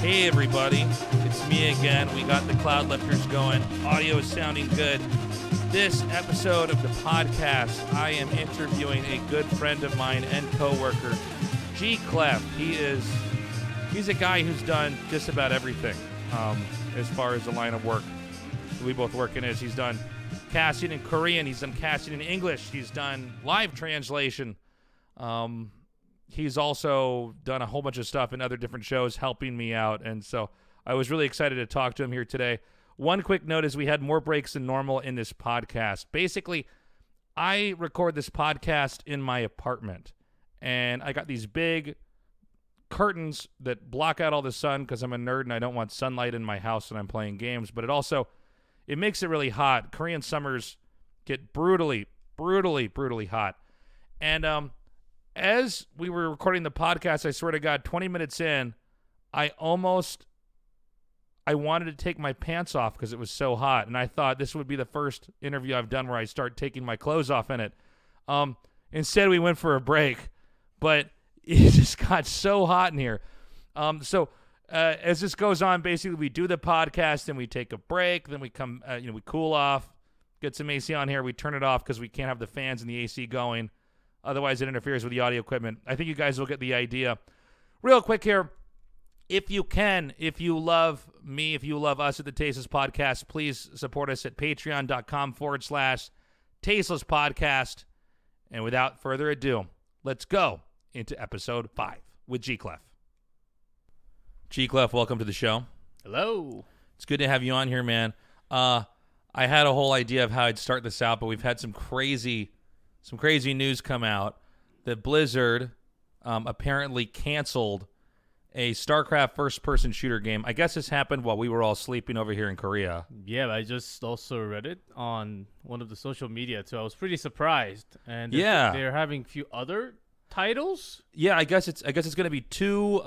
Hey everybody, it's me again. We got the cloud lifters going. Audio is sounding good. This episode of the podcast, I am interviewing a good friend of mine and co-worker, Gclef. He's a guy who's done just about everything as far as the line of work we both work in is. He's done casting in Korean. He's done casting in English. He's done live translation. He's also done a whole bunch of stuff in other different shows helping me out, and so I was really excited to talk to him here today. One quick note is we had more breaks than normal in this podcast. Basically, I record this podcast in my apartment, and I got these big curtains that block out all the sun because I'm a nerd and I don't want sunlight in my house when I'm playing games, but it makes it really hot. Korean summers get brutally hot. And as we were recording the podcast, I swear to God, 20 minutes in, I wanted to take my pants off because it was so hot, and I thought this would be the first interview I've done where I start taking my clothes off in it. Instead, we went for a break, but it just got so hot in here. As this goes on, basically we do the podcast and we take a break, then we come, we cool off, get some AC on here, we turn it off because we can't have the fans and the AC going. Otherwise, it interferes with the audio equipment. I think you guys will get the idea. Real quick here, if you love me, if you love us at the Tasteless Podcast, please support us at patreon.com/Tasteless Podcast. And without further ado, let's go into episode 5 with Gclef. Gclef, welcome to the show. Hello. It's good to have you on here, man. I had a whole idea of how I'd start this out, but we've had some crazy news come out that Blizzard apparently canceled a Starcraft first-person shooter game. I guess this happened while we were all sleeping over here in Korea. Yeah, I just also read it on one of the social media, so I was pretty surprised. And they're having a few other titles. Yeah, I guess it's going to be two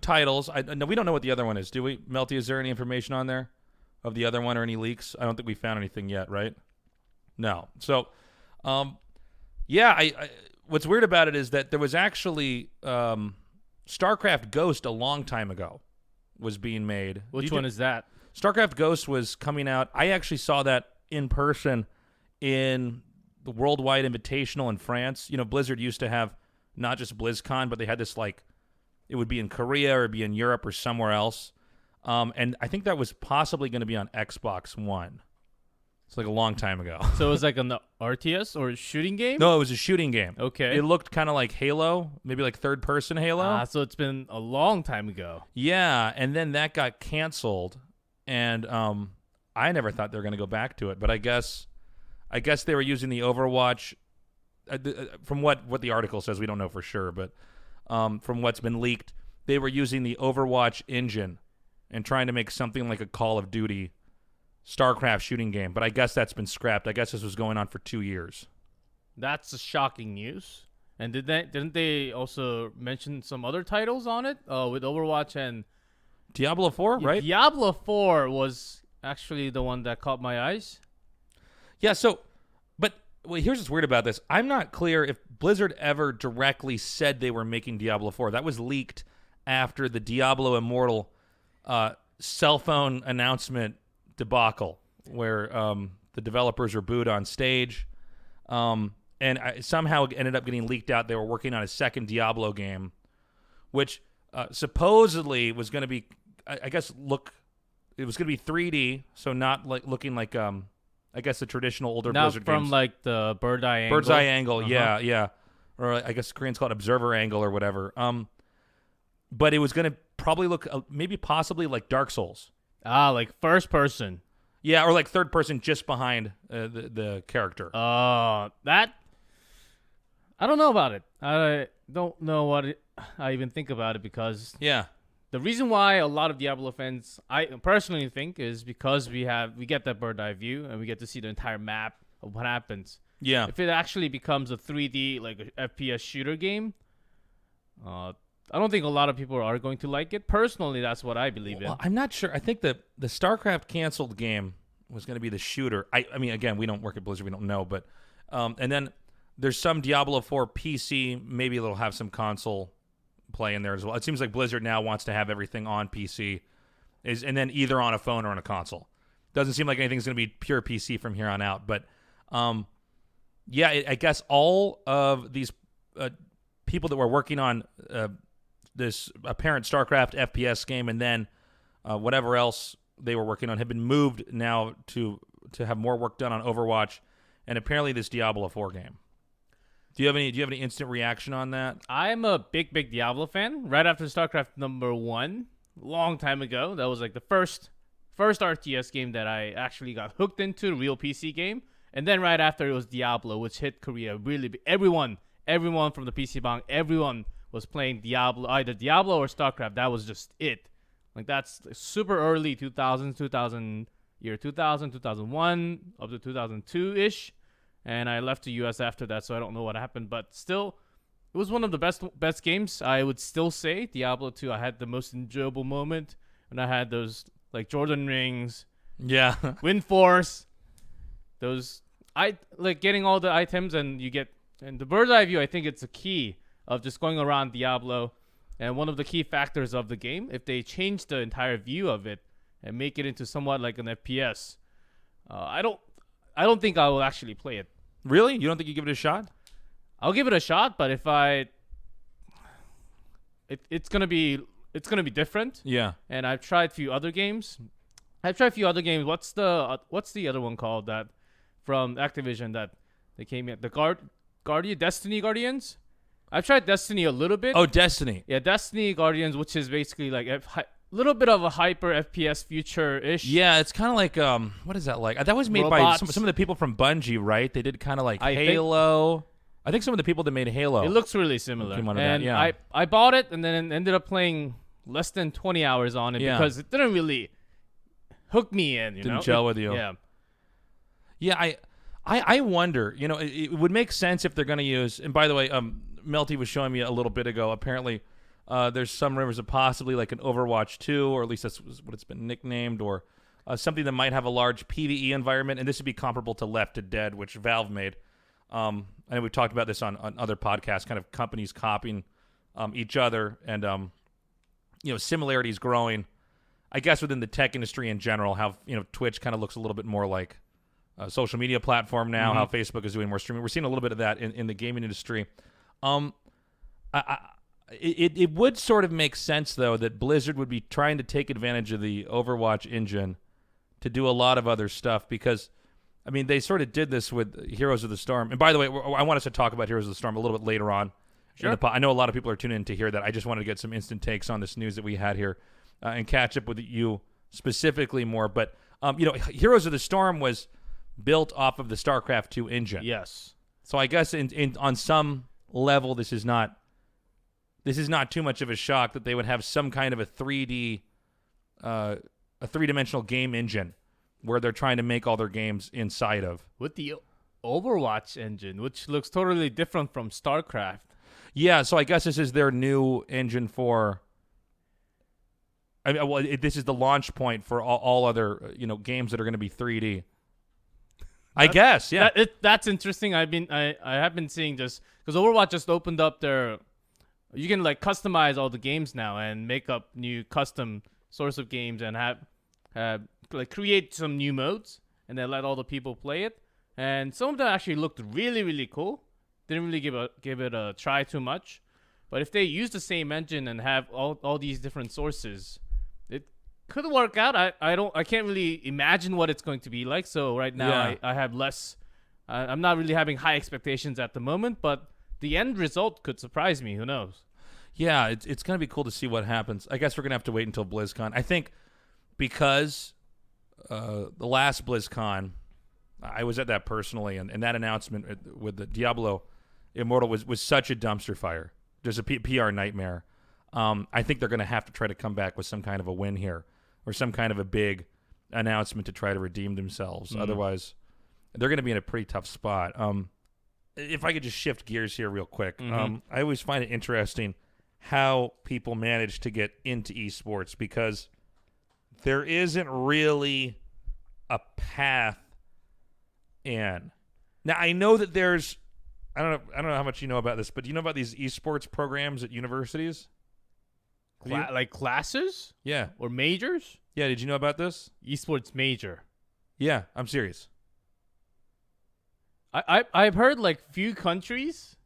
titles. No, we don't know what the other one is, do we? Melty, is there any information on there of the other one or any leaks? I don't think we found anything yet, right? No. So, what's weird about it is that there was actually StarCraft Ghost a long time ago was being made. Which one is that? StarCraft Ghost was coming out. I actually saw that in person in the Worldwide Invitational in France. You know, Blizzard used to have not just BlizzCon, but they had this it would be in Korea or it'd be in Europe or somewhere else. And I think that was possibly going to be on Xbox One. It's like a long time ago. So it was like an RTS or a shooting game? No, it was a shooting game. Okay. It looked kind of like Halo, maybe like third-person Halo. So it's been a long time ago. Yeah, and then that got canceled, and I never thought they were going to go back to it. But I guess they were using the Overwatch. From what the article says, we don't know for sure, but from what's been leaked, they were using the Overwatch engine and trying to make something like a Call of Duty StarCraft shooting game, but I guess that's been scrapped. I guess this was going on for 2 years. That's a shocking news. And didn't they also mention some other titles on it with Overwatch and Diablo 4, right? Diablo 4 was actually the one that caught my eyes. Yeah, but here's what's weird about this. I'm not clear if Blizzard ever directly said they were making Diablo 4. That was leaked after the Diablo Immortal cell phone announcement debacle where the developers were booed on stage, and somehow it ended up getting leaked out they were working on a second Diablo game, which supposedly was going to be, it was going to be 3D, so not like looking like I guess the traditional older not Blizzard from games. like the bird's eye angle. Bird's eye angle, yeah, or I guess Koreans call it observer angle or whatever. But it was going to probably look maybe possibly like Dark Souls. Like first person. Yeah, or like third person just behind the character. That I don't know about it. I don't know what I even think about it because the reason why a lot of Diablo fans, I personally think, is because we get that bird eye view and we get to see the entire map of what happens. Yeah. If it actually becomes a 3D like a FPS shooter game, I don't think a lot of people are going to like it. Personally, that's what I believe in. I'm not sure. I think that the StarCraft canceled game was going to be the shooter. I mean, again, we don't work at Blizzard. We don't know. But and then there's some Diablo 4 PC. Maybe it'll have some console play in there as well. It seems like Blizzard now wants to have everything on PC, and then either on a phone or on a console. Doesn't seem like anything's going to be pure PC from here on out. But I guess all of these people that were working on this apparent Starcraft FPS game, and then whatever else they were working on, have been moved now to have more work done on Overwatch, and apparently this Diablo 4 game. Do you have any instant reaction on that? I'm a big Diablo fan. Right after StarCraft #1, long time ago, that was like the first RTS game that I actually got hooked into, real PC game. And then right after it was Diablo, which hit Korea really big. Everyone from the PC bang, everyone was playing Diablo, either Diablo or StarCraft. That was just it. Like that's super early 2000, 2001 up to 2002-ish. And I left the US after that, so I don't know what happened. But still, it was one of the best games. I would still say Diablo 2, I had the most enjoyable moment when I had those like Jordan rings, Wind Force, those I like getting all the items, and the bird's eye view. I think it's a key of just going around Diablo, and one of the key factors of the game. If they change the entire view of it and make it into somewhat like an FPS, I don't think I will actually play it. Really? You don't think you give it a shot? I'll give it a shot, but if it's gonna be different. Yeah. And I've tried a few other games. What's the other one called that from Activision that they came in? The Destiny Guardians. I've tried Destiny a little bit. Oh, Destiny. Yeah, Destiny Guardians, which is basically like little bit of a hyper FPS future-ish. Yeah, it's kind of like what is that like? That was made by some of the people from Bungie, right? They did kind of like Halo. I think some of the people that made Halo. It looks really similar. And I bought it and then ended up playing less than 20 hours on it because it didn't really hook me in. Didn't gel with you. Yeah. Yeah, I wonder. It would make sense if they're going to use. And by the way, Melty was showing me a little bit ago. Apparently. There's some rumors of possibly like an Overwatch 2, or at least that's what it's been nicknamed, or something that might have a large PvE environment, and this would be comparable to Left 4 Dead, which Valve made. I know we've talked about this on other podcasts, kind of companies copying each other, and similarities growing, I guess, within the tech industry in general. How Twitch kind of looks a little bit more like a social media platform now. How Facebook is doing more streaming. We're seeing a little bit of that in the gaming industry. It would sort of make sense, though, that Blizzard would be trying to take advantage of the Overwatch engine to do a lot of other stuff because, I mean, they sort of did this with Heroes of the Storm. And by the way, I want us to talk about Heroes of the Storm a little bit later on. Sure. I know a lot of people are tuning in to hear that. I just wanted to get some instant takes on this news that we had here and catch up with you specifically more. But, Heroes of the Storm was built off of the StarCraft 2 engine. Yes. So I guess on some level, this is not too much of a shock that they would have some kind of a three-dimensional game engine where they're trying to make all their games inside of. With the Overwatch engine, which looks totally different from StarCraft. Yeah, so I guess this is their new engine for. This is the launch point for all other games that are going to be 3D. I guess, yeah. That's interesting. I have been seeing just because Overwatch just opened up their. You can like customize all the games now and make up new custom source of games and have like create some new modes and then let all the people play it. And some of them actually looked really, really cool. Didn't really give it a try too much. But if they use the same engine and have all these different sources, it could work out. I can't really imagine what it's going to be like. So right now I have less. I'm not really having high expectations at the moment, but the end result could surprise me. Who knows? Yeah, it's going to be cool to see what happens. I guess we're going to have to wait until BlizzCon. I think because the last BlizzCon, I was at that personally, and that announcement with the Diablo Immortal was such a dumpster fire. Just a PR nightmare. I think they're going to have to try to come back with some kind of a win here or some kind of a big announcement to try to redeem themselves. Otherwise, they're going to be in a pretty tough spot. If I could just shift gears here real quick. I always find it interesting how people manage to get into esports because there isn't really a path in. Now, I know that there's I don't know how much you know about this, but do you know about these esports programs at universities? Like classes? Yeah. Or majors? Yeah, did you know about this? Esports major. Yeah, I'm serious. I've heard like few countries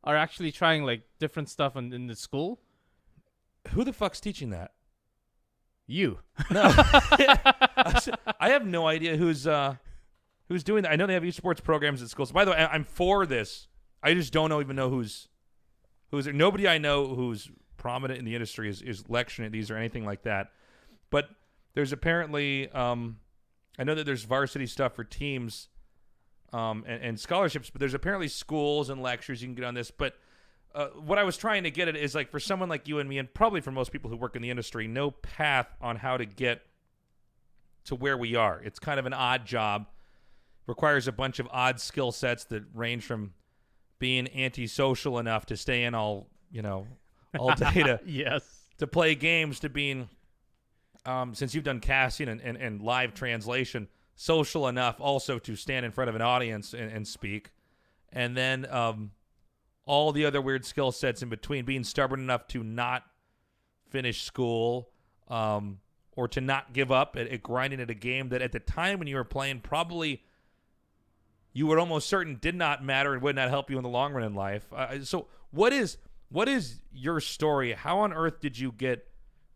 are actually trying like different stuff in the school. Who the fuck's teaching that? You. No. I have no idea who's doing that. I know they have esports programs at schools. By the way, I'm for this. I just don't even know who's there. Nobody I know who's prominent in the industry is lecturing at these or anything like that. But there's apparently I know that there's varsity stuff for teams and scholarships, but there's apparently schools and lectures you can get on this. But what I was trying to get at is like for someone like you and me, and probably for most people who work in the industry, no path on how to get to where we are. It's kind of an odd job. Requires a bunch of odd skill sets that range from being antisocial enough to stay in all day to yes, to play games, to being since you've done casting and live translation, social enough also to stand in front of an audience and speak, and then all the other weird skill sets in between, being stubborn enough to not finish school or to not give up at grinding at a game that at the time when you were playing probably you were almost certain did not matter and would not help you in the long run in life. So what is your story? How on earth did you get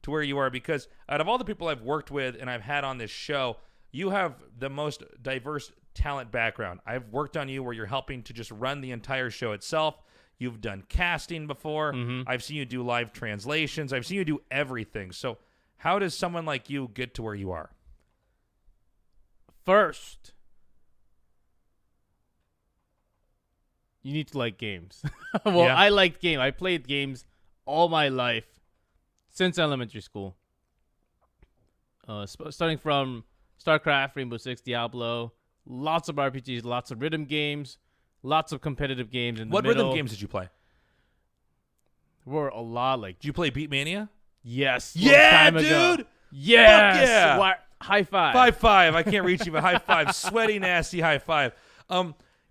to where you are? Because out of all the people I've worked with and I've had on this show, you have the most diverse talent background. I've worked on you where you're helping to just run the entire show itself. You've done casting before. Mm-hmm. I've seen you do live translations. I've seen you do everything. So how does someone like you get to where you are? First, you need to like games. Well, yeah. I liked games. I played games all my life since elementary school. Starting from Starcraft, Rainbow Six, Diablo, lots of RPGs, lots of rhythm games, lots of competitive games in the middle. What rhythm games did you play? Were a lot like. Did you play Beatmania? Yes. Yeah, dude. Ago. Yes. Fuck yeah. High five. High five. I can't reach you, but high five. Sweaty, nasty high five.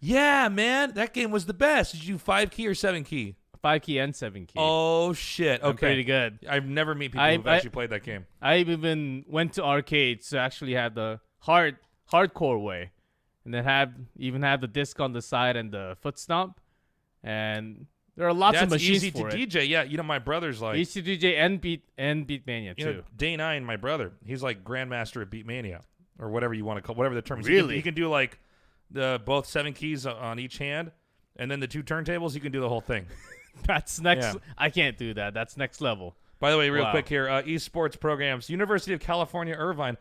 Yeah, man, that game was the best. Did you do 5 key or 7 key? 5 key and 7 key. Oh shit. Okay. I'm pretty good. I've never met people who've actually played that game. I even went to arcades to actually have the hardcore way, and then even have the disc on the side and the foot stomp, and there are lots of machines easy for to it. DJ. Yeah, my brother's like easy to DJ and Beatmania too. Day 9, my brother, he's like grandmaster at Beatmania or whatever you want to call, whatever the term is. Really, he can do like both 7 keys on each hand, and then the 2 turntables. He can do the whole thing. That's next. Yeah. I can't do that. That's next level. By the way, real quick here, esports programs, University of California, Irvine.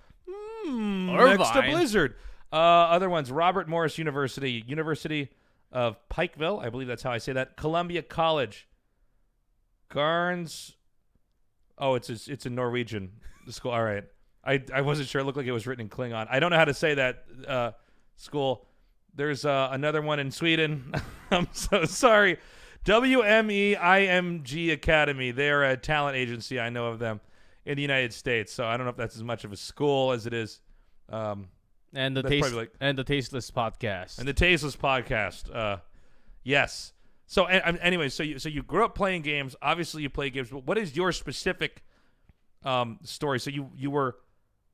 Irvine. Next to Blizzard. Other ones, Robert Morris University, University of Pikeville, I believe that's how I say that. Columbia College. Garns. Oh, it's a Norwegian school. All right. I wasn't sure. It looked like it was written in Klingon. I don't know how to say that school. There's another one in Sweden. I'm so sorry. WMEIMG Academy. They're a talent agency. I know of them in the United States. So I don't know if that's as much of a school as it is. And the Tasteless podcast. And the Tasteless podcast. Yes. So anyway, so you grew up playing games. Obviously, you play games. But what is your specific story? So you were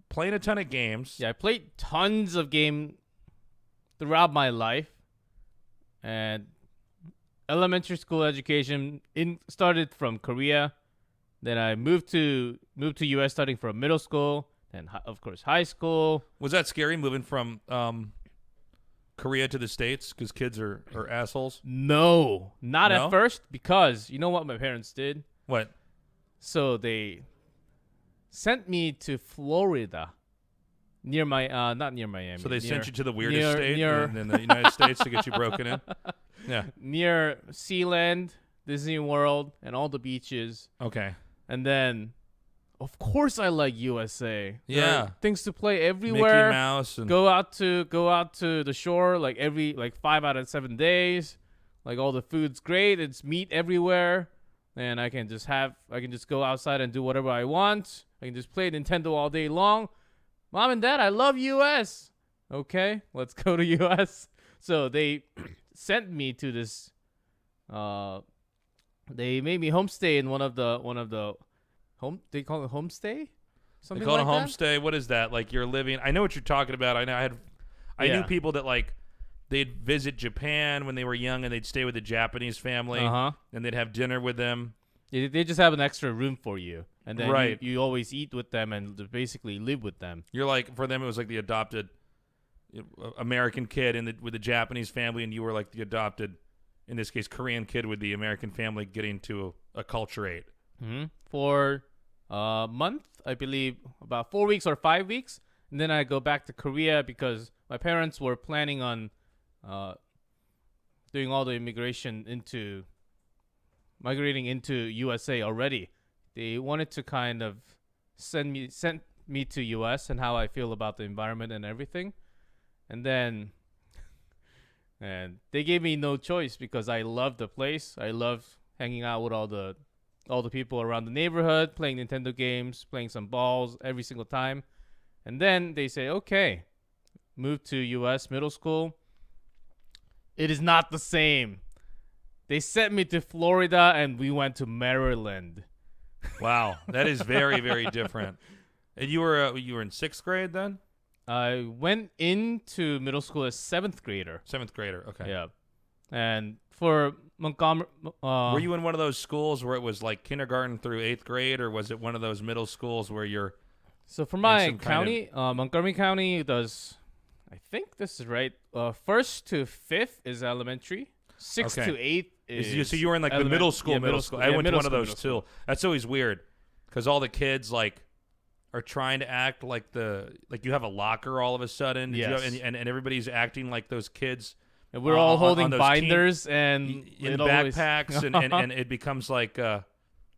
playing a ton of games. Yeah, I played tons of games throughout my life, and elementary school education started from Korea. Then I moved to US starting from middle school, and of course high school. Was that scary moving from Korea to the States because kids are assholes? No, not at first, because you know what my parents did? What? So they sent me to Florida. Near my, not near Miami. So they sent you to the weirdest state in the United States to get you broken in? Yeah. Near Sealand, Disney World, and all the beaches. Okay. And then, of course, I like USA. Yeah. There are things to play everywhere. Mickey Mouse. And go out to the shore like 5 out of 7 days. Like all the food's great. It's meat everywhere. And I can just go outside and do whatever I want. I can just play Nintendo all day long. Mom and Dad, I love US. Okay, let's go to US. So they sent me to this. They made me homestay in one of the They call it homestay. They call it a homestay. What is that? Like you're living. I know what you're talking about. I knew people that like they'd visit Japan when they were young and they'd stay with a Japanese family and they'd have dinner with them. They just have an extra room for you, and then you always eat with them and basically live with them. You're like, for them it was like the adopted American kid with the Japanese family, and you were like the adopted, in this case, Korean kid with the American family getting to acculturate. Mm-hmm. For a month, I believe, about 4 weeks or 5 weeks, and then I go back to Korea because my parents were planning on doing all the migrating into USA already. They wanted to kind of send me to US and how I feel about the environment and everything. And then they gave me no choice because I love the place. I love hanging out with all the people around the neighborhood, playing Nintendo games, playing some balls every single time. And then they say, okay, move to US middle school. It is not the same. They sent me to Florida and we went to Maryland. Wow, that is very, very different. And you were in 6th grade then? I went into middle school as 7th grader. 7th grader, okay. Yeah. And for Montgomery... were you in one of those schools where it was like kindergarten through 8th grade, or was it one of those middle schools where you're... So for my county, Montgomery County does... I think this is right. 1st to 5th is elementary. 6th to 8th is... So you were in like the middle school. I went to one of those too. That's always weird because all the kids like are trying to act like you have a locker all of a sudden. Yes. And everybody's acting like those kids. And we're all holding binders and in backpacks, and it becomes like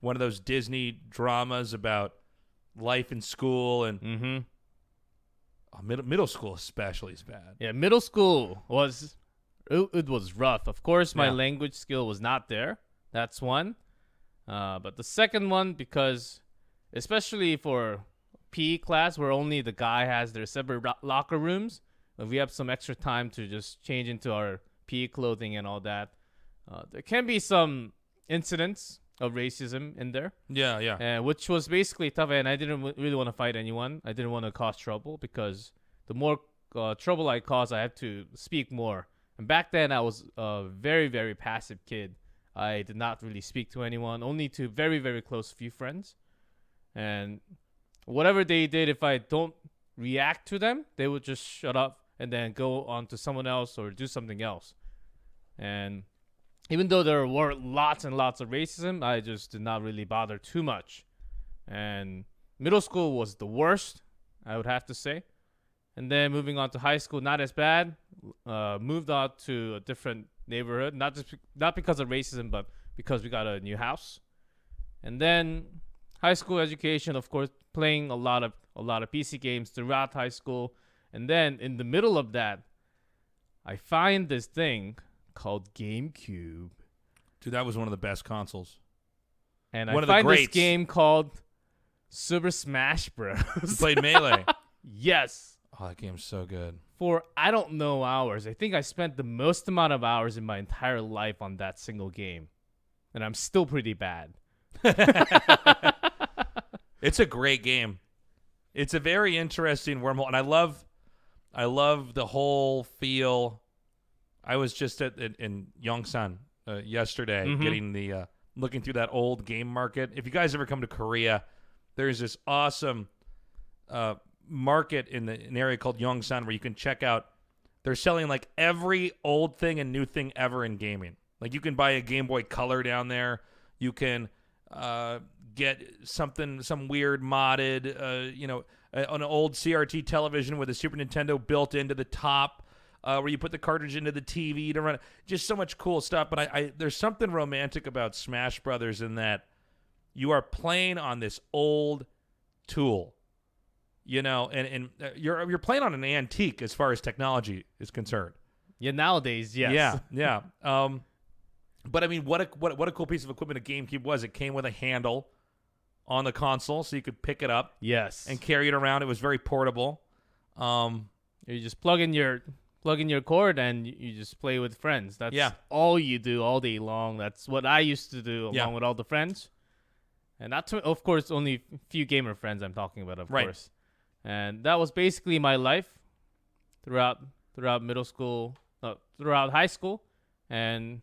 one of those Disney dramas about life in school and middle school especially is bad. Yeah, middle school was it was rough. Of course, my language skill was not there. That's one. But the second one, because especially for PE class where only the guy has their separate locker rooms, we have some extra time to just change into our PE clothing and all that. There can be some incidents of racism in there. Yeah. Which was basically tough, and I didn't really want to fight anyone. I didn't want to cause trouble because the more trouble I cause, I have to speak more. And back then, I was a very, very passive kid. I did not really speak to anyone, only to very, very close few friends. And whatever they did, if I don't react to them, they would just shut up and then go on to someone else or do something else. And even though there were lots and lots of racism, I just did not really bother too much. And middle school was the worst, I would have to say. And then moving on to high school, not as bad. Moved on to a different neighborhood, not because of racism, but because we got a new house. And then high school education, of course, playing a lot of PC games throughout high school. And then in the middle of that, I find this thing called GameCube. Dude, that was one of the best consoles. And I find this game called Super Smash Bros. You played Melee? Yes. Oh, that game's so good. For I don't know hours. I think I spent the most amount of hours in my entire life on that single game. And I'm still pretty bad. It's a great game. It's a very interesting wormhole, and I love the whole feel. I was just in Yongsan yesterday, getting the looking through that old game market. If you guys ever come to Korea, there's this awesome market in an area called Yongsan where you can check out. They're selling like every old thing and new thing ever in gaming. Like you can buy a Game Boy Color down there. You can get some weird modded, an old CRT television with a Super Nintendo built into the top, where you put the cartridge into the TV to run it. Just so much cool stuff. But I there's something romantic about Smash Brothers in that you are playing on this old tool, and you're playing on an antique as far as technology is concerned. Yeah, nowadays, yes. Yeah. But I mean, what a cool piece of equipment a GameCube was. It came with a handle on the console, so you could pick it up, yes, and carry it around. It was very portable. You just plug in your cord and you just play with friends. That's all you do all day long. That's what I used to do along with all the friends. And that's, of course, only few gamer friends I'm talking about, of course. And that was basically my life throughout middle school, throughout high school. And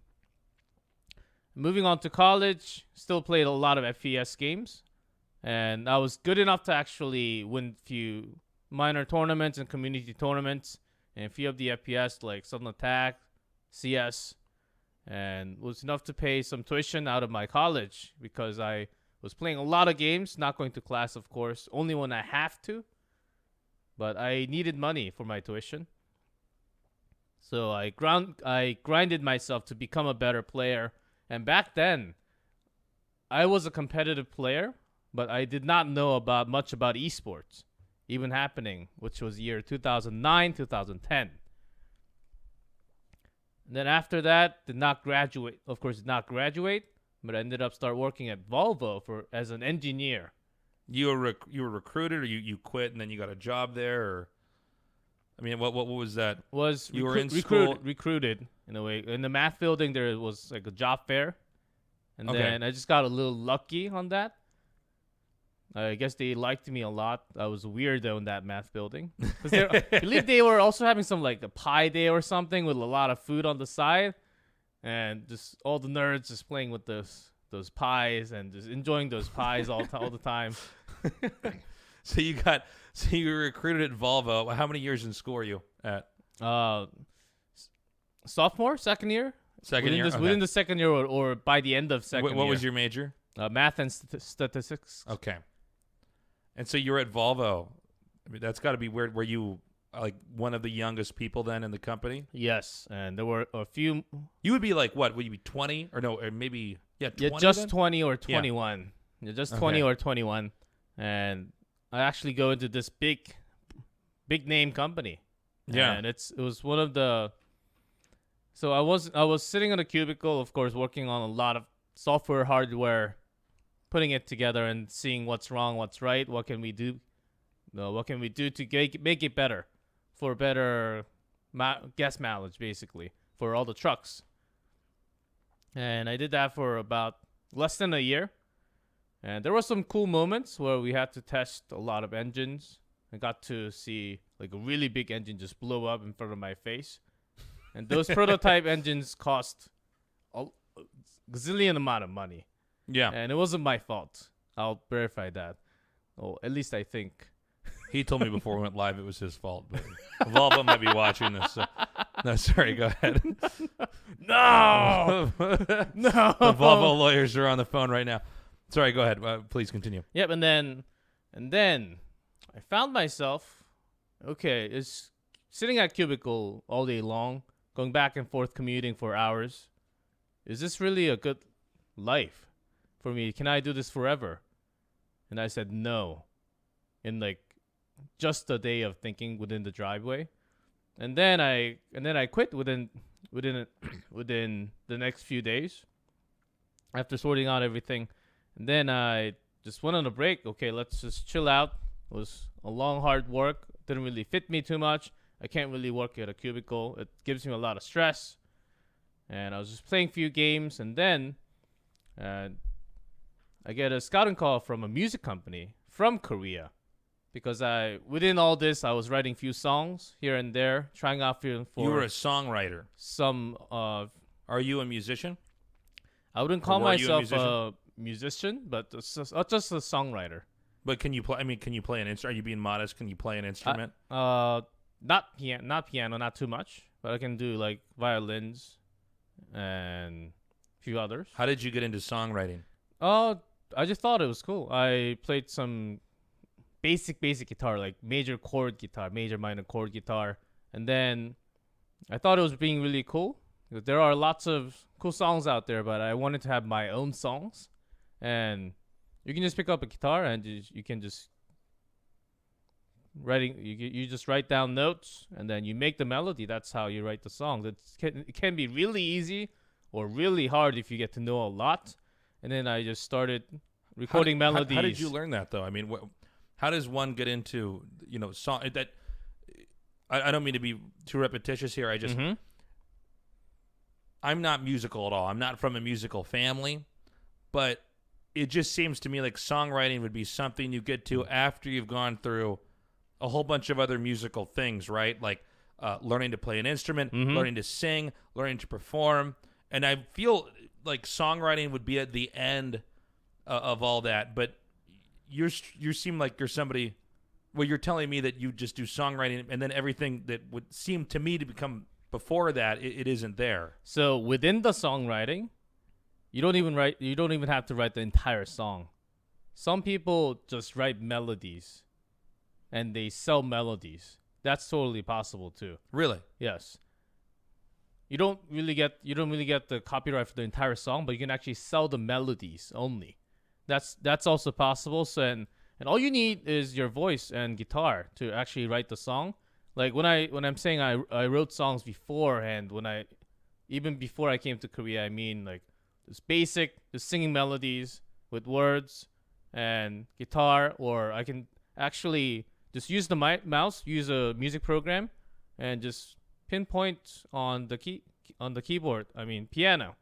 moving on to college, still played a lot of FPS games. And I was good enough to actually win a few minor tournaments and community tournaments. And a few of the FPS like Sudden Attack, CS. And was enough to pay some tuition out of my college because I was playing a lot of games, not going to class, of course, only when I have to. But I needed money for my tuition. So I grinded myself to become a better player. And back then, I was a competitive player, but I did not know much about esports even happening, which was year 2009, 2010. And then after that, did not graduate. Of course, did not graduate, but I ended up working at Volvo as an engineer. You were recruited, or you quit and then you got a job there, or I mean, what was that? You were in school? Recruited in a way. In the math building, there was like a job fair, and then I just got a little lucky on that. I guess they liked me a lot. I was a weirdo in that math building. I believe they were also having some like a pie day or something with a lot of food on the side, and just all the nerds just playing with those pies and just enjoying those pies all the time. So you were recruited at Volvo. How many years in school are you at? Sophomore, second year. Within the second year, or by the end of second year. What was your major? Math and statistics. Okay. And so you were at Volvo. I mean, that's got to be weird. Were you like one of the youngest people then in the company? Yes, and there were a few. You would be like what? Would you be 20 or no? Or maybe 20 yeah, just then? 20 or 21. Yeah, just 20 or 21, and I actually go into this big name company. Yeah, and it was one of the. So I was sitting on a cubicle, of course, working on a lot of software, hardware, putting it together and seeing what's wrong, what's right, what can we do, what can we do to make it better, for better gas mileage, basically, for all the trucks. And I did that for about less than a year. And there were some cool moments where we had to test a lot of engines. I got to see like a really big engine just blow up in front of my face. And those prototype engines cost a gazillion amount of money. Yeah. And it wasn't my fault. I'll verify that. Well, at least I think. He told me before we went live it was his fault. But Volvo might be watching this. So. No, sorry. Go ahead. No! No! The Volvo lawyers are on the phone right now. Sorry, go ahead. Please continue. Yep, and then I found myself, is sitting at cubicle all day long, going back and forth commuting for hours. Is this really a good life for me? Can I do this forever? And I said no. In like just a day of thinking within the driveway. And then I quit within the next few days after sorting out everything. And then I just went on a break. Okay, let's just chill out. It was a long, hard work. Didn't really fit me too much. I can't really work at a cubicle. It gives me a lot of stress. And I was just playing a few games. And then I get a scouting call from a music company from Korea. Because within all this, I was writing a few songs here and there, trying out for. You were a songwriter. Are you a musician? I wouldn't call myself a musician, but just a songwriter. But can you play? I mean, can you play an instrument? Are you being modest? Can you play an instrument? Not piano, not too much, but I can do like violins and a few others. How did you get into songwriting? I just thought it was cool. I played some basic guitar, like major chord guitar, major minor chord guitar, and then I thought it was being really cool. There are lots of cool songs out there, but I wanted to have my own songs, and you can just pick up a guitar and you can just you just write down notes and then you make the melody. That's how you write the songs. It can be really easy or really hard if you get to know a lot. And then I just started recording melodies. How did you learn that though? I mean, how does one get into song that? I don't mean to be too repetitious here. I just I'm not musical at all. I'm not from a musical family, but it just seems to me like songwriting would be something you get to after you've gone through a whole bunch of other musical things, right? Like learning to play an instrument, learning to sing, learning to perform. And I feel like songwriting would be at the end of all that. But you seem like you're somebody, well, you're telling me that you just do songwriting, and then everything that would seem to me to become before that, it isn't there. So within the songwriting, you don't even have to write the entire song. Some people just write melodies and they sell melodies. That's totally possible too. Really? Yes. You don't really get the copyright for the entire song, but you can actually sell the melodies only. That's also possible. So and all you need is your voice and guitar to actually write the song. Like when I'm saying I wrote songs beforehand, even before I came to Korea, I mean like just singing melodies with words and guitar, or I can actually just use the mouse, use a music program, and just pinpoint on the keyboard. I mean piano,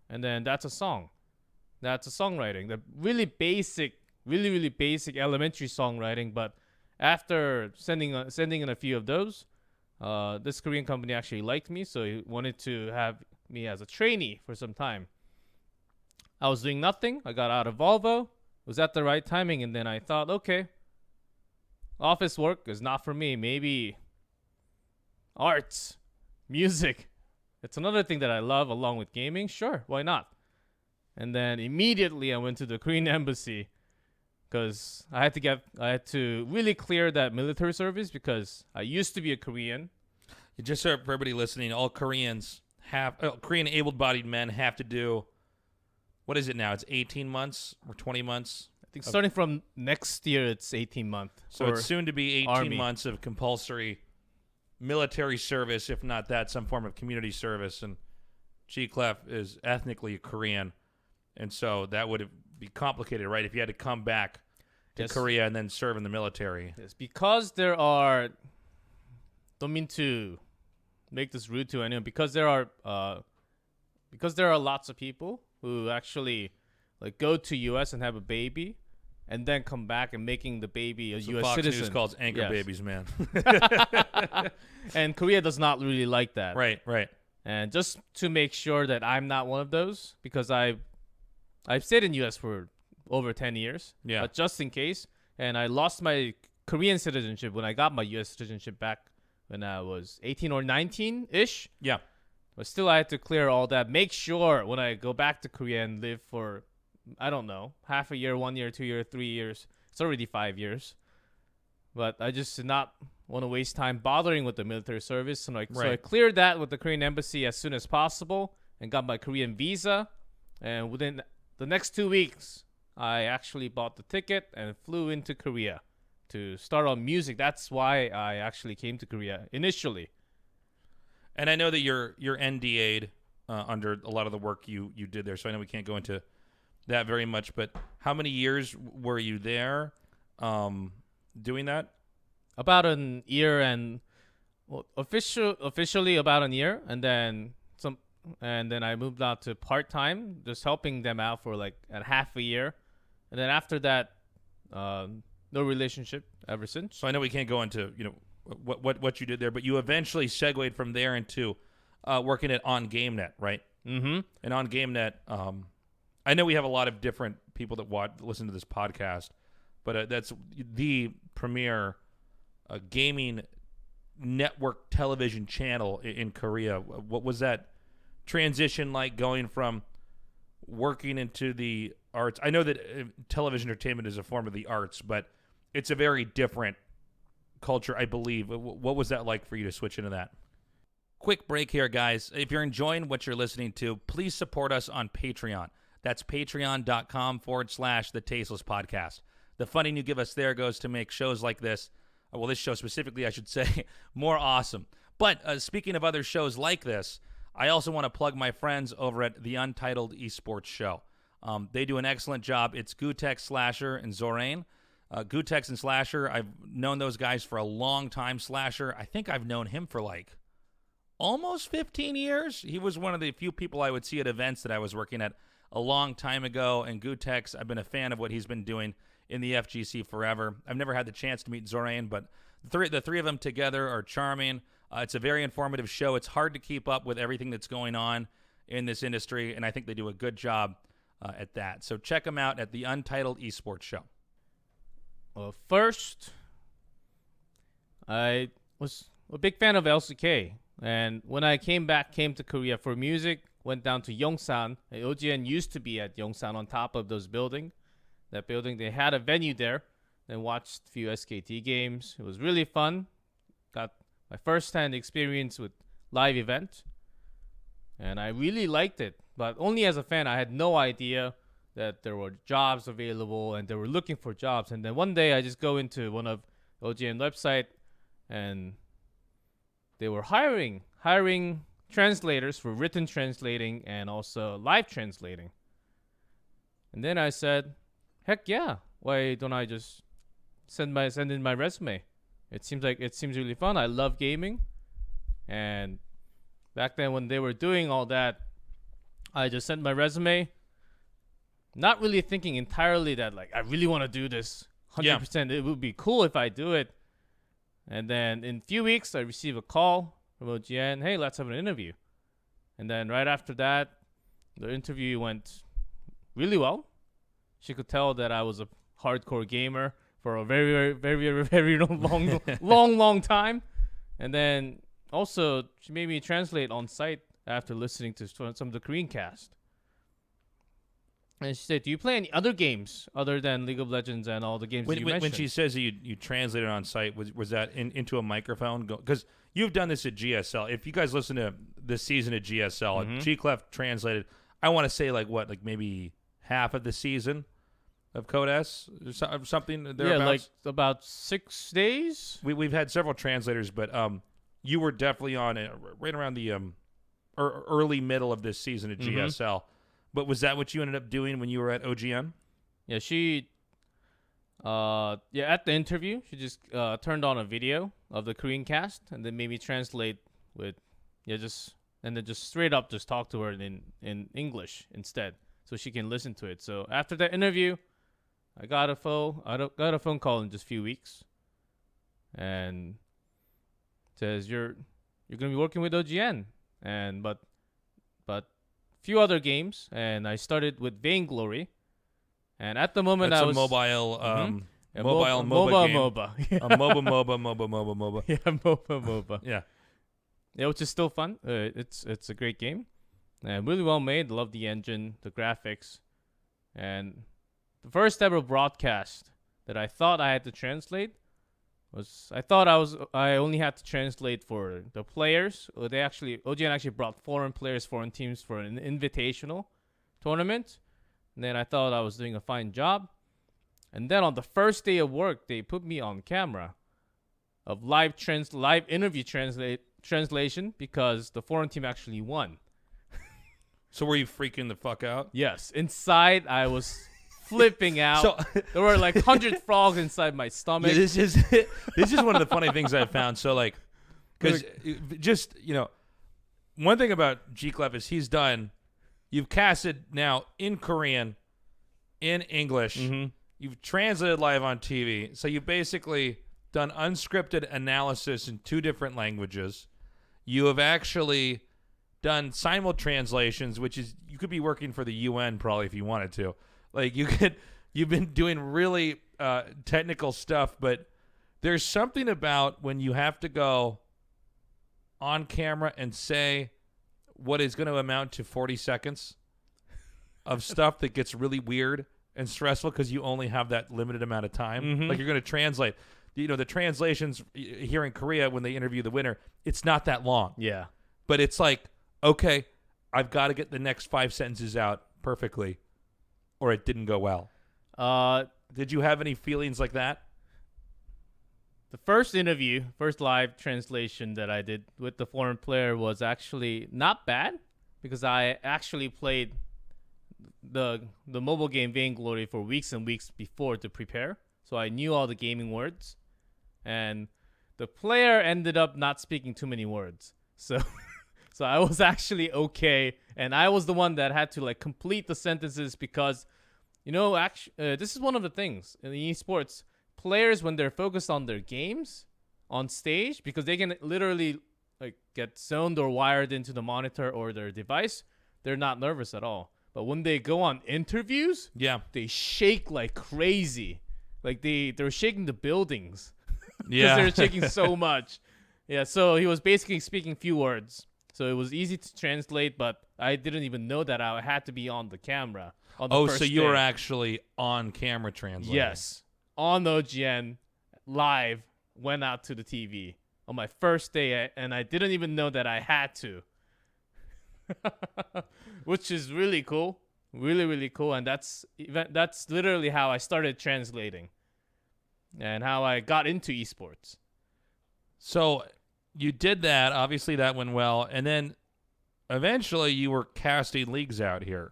and then that's a song. That's a songwriting. The really basic elementary songwriting. But after sending in a few of those, this Korean company actually liked me, so he wanted to have me as a trainee for some time. I was doing nothing. I got out of Volvo. It was at the right timing, and then I thought, okay, office work is not for me. Maybe arts, music. It's another thing that I love along with gaming. Sure, why not? And then immediately I went to the Korean embassy because I had to really clear that military service because I used to be a Korean. Just so for everybody listening, all Koreans Korean able-bodied men have to do, what is it now? It's 18 months or 20 months? I think starting from next year, it's 18 months. So it's soon to be 18 months of compulsory military service, if not that, some form of community service. And Gclef is ethnically Korean. And so that would be complicated, right? If you had to come back to Korea and then serve in the military. Yes, because don't mean to make this rude to anyone, because there are lots of people who actually like go to U.S. and have a baby and then come back and making the baby a U.S. Fox citizen. News calls anchor babies, man. And Korea does not really like that. Right. And just to make sure that I'm not one of those, because I've stayed in U.S. for over 10 years. Yeah. But just in case. And I lost my Korean citizenship when I got my U.S. citizenship back when I was 18 or 19-ish. Yeah. But still, I had to clear all that. Make sure when I go back to Korea and live for, I don't know, half a year, 1 year, 2 years, 3 years. It's already 5 years. But I just did not want to waste time bothering with the military service. So I cleared that with the Korean embassy as soon as possible and got my Korean visa. And within the next 2 weeks, I actually bought the ticket and flew into Korea to start on music. That's why I actually came to Korea initially. And I know that you're NDA'd under a lot of the work you did there, so I know we can't go into that very much. But how many years were you there doing that? About an year, and officially about a year, and then I moved out to part-time, just helping them out for like a half a year. And then after that, no relationship ever since. So I know we can't go into, what you did there, but you eventually segued from there into working at On GameNet, right? Mm-hmm. And On GameNet, I know we have a lot of different people that listen to this podcast, but that's the premier gaming network television channel in Korea. What was that transition like, going from working into the arts? I know that television entertainment is a form of the arts, but it's a very different culture, I believe. What was that like for you to switch into that? Quick break here, guys. If you're enjoying what you're listening to, please support us on Patreon. That's patreon.com/The Tasteless Podcast. The funding you give us there goes to make shows like this, well, this show specifically, I should say, more awesome. But speaking of other shows like this, I also want to plug my friends over at the Untitled Esports Show. They do an excellent job. It's Gutex, Slasher, and Zorain. Gutex and Slasher, I've known those guys for a long time. Slasher, I think I've known him for like almost 15 years. He was one of the few people I would see at events that I was working at. a long time ago, and Gutex, I've been a fan of what he's been doing in the FGC forever. I've never had the chance to meet Zorain, but the three of them together are charming. It's a very informative show. It's hard to keep up with everything that's going on in this industry, and I think they do a good job at that. So check them out at the Untitled Esports Show. Well, first, I was a big fan of LCK, and when I came to Korea for music, went down to Yongsan. OGN used to be at Yongsan on top of those building. That building, they had a venue there. Then watched a few SKT games. It was really fun. Got my first-hand experience with live event, and I really liked it. But only as a fan, I had no idea that there were jobs available and they were looking for jobs. And then one day, I just go into one of OGN website, and they were hiring translators for written translating and also live translating. And then I said, heck yeah, why don't I just send in my resume? It seems really fun. I love gaming. And back then when they were doing all that, I just sent my resume, not really thinking entirely that like I really want to do this 100%. It would be cool if I do it. And then in a few weeks, I received a call from OGN. Hey, let's have an interview. And then right after that, the interview went really well. She could tell that I was a hardcore gamer for a very, very, very, very long time. And then also, she made me translate on site after listening to some of the Korean cast. And she said, do you play any other games other than League of Legends and all the games that you mentioned? When she says you translated on site, was that into a microphone? Because you've done this at GSL. If you guys listen to this season at GSL, Gclef translated, I want to say like maybe half of the season of Code S, or something thereabouts? Yeah, like about 6 days. We've had several translators, but you were definitely on it right around the early middle of this season at GSL. But was that what you ended up doing when you were at OGN? Yeah, at the interview, she just turned on a video of the Korean cast and then made me translate just straight up just talk to her in English instead, so she can listen to it. So after that interview, I got a phone call in just a few weeks, and says you're gonna be working with OGN, and but few other games, and I started with Vainglory, and at the moment That's I was a mobile MOBA game. MOBA. A MOBA. Yeah, MOBA. Yeah, which is still fun. It's a great game, and really well made. Love the engine, the graphics, and the first ever broadcast that I thought I had to translate was I only had to translate for the players. OGN actually brought foreign teams for an invitational tournament. And then I thought I was doing a fine job. And then on the first day of work, they put me on camera of live interview translation because the foreign team actually won. So were you freaking the fuck out? Yes. Inside, I was flipping out. So, there were like 100 frogs inside my stomach. Yeah, this is one of the funny things I've found. So like, because just one thing about Gclef is you've casted now in Korean, in English, you've translated live on TV. So you've basically done unscripted analysis in 2 different languages. You have actually done simul translations, which is you could be working for the UN probably if you wanted to. Like you've been doing really technical stuff, but there's something about when you have to go on camera and say what is going to amount to 40 seconds of stuff that gets really weird and stressful because you only have that limited amount of time. Like you're going to translate. The translations here in Korea when they interview the winner, it's not that long. Yeah. But it's like, okay, I've got to get the next 5 sentences out perfectly, or it didn't go well. Did you have any feelings like that? The first live translation that I did with the foreign player was actually not bad because I actually played the mobile game Vainglory for weeks and weeks before to prepare. So I knew all the gaming words. And the player ended up not speaking too many words. So I was actually okay And I was the one that had to like complete the sentences because, actually, this is one of the things in esports. Players, when they're focused on their games on stage, because they can literally like get zoned or wired into the monitor or their device, they're not nervous at all. But when they go on interviews, they shake like crazy. Like they're shaking the buildings. Because they're shaking so much. Yeah, so he was basically speaking few words. So it was easy to translate, but I didn't even know that I had to be on the camera. So you were actually on camera translating? Yes. On OGN, live, went out to the TV on my first day, and I didn't even know that I had to. Which is really cool. Really, really cool. And that's literally how I started translating and how I got into esports. So you did that. Obviously, that went well. And then eventually you were casting leagues out here.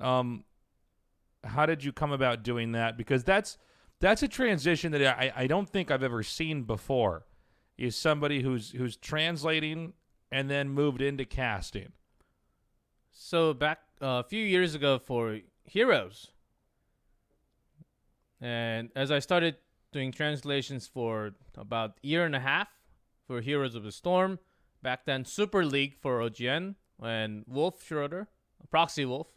How did you come about doing that? Because that's a transition that I don't think I've ever seen before, is somebody who's translating and then moved into casting. So back a few years ago for Heroes, and as I started doing translations for about a year and a half for Heroes of the Storm, back then Super League for OGN, and Wolf Schroeder, Proxy Wolf,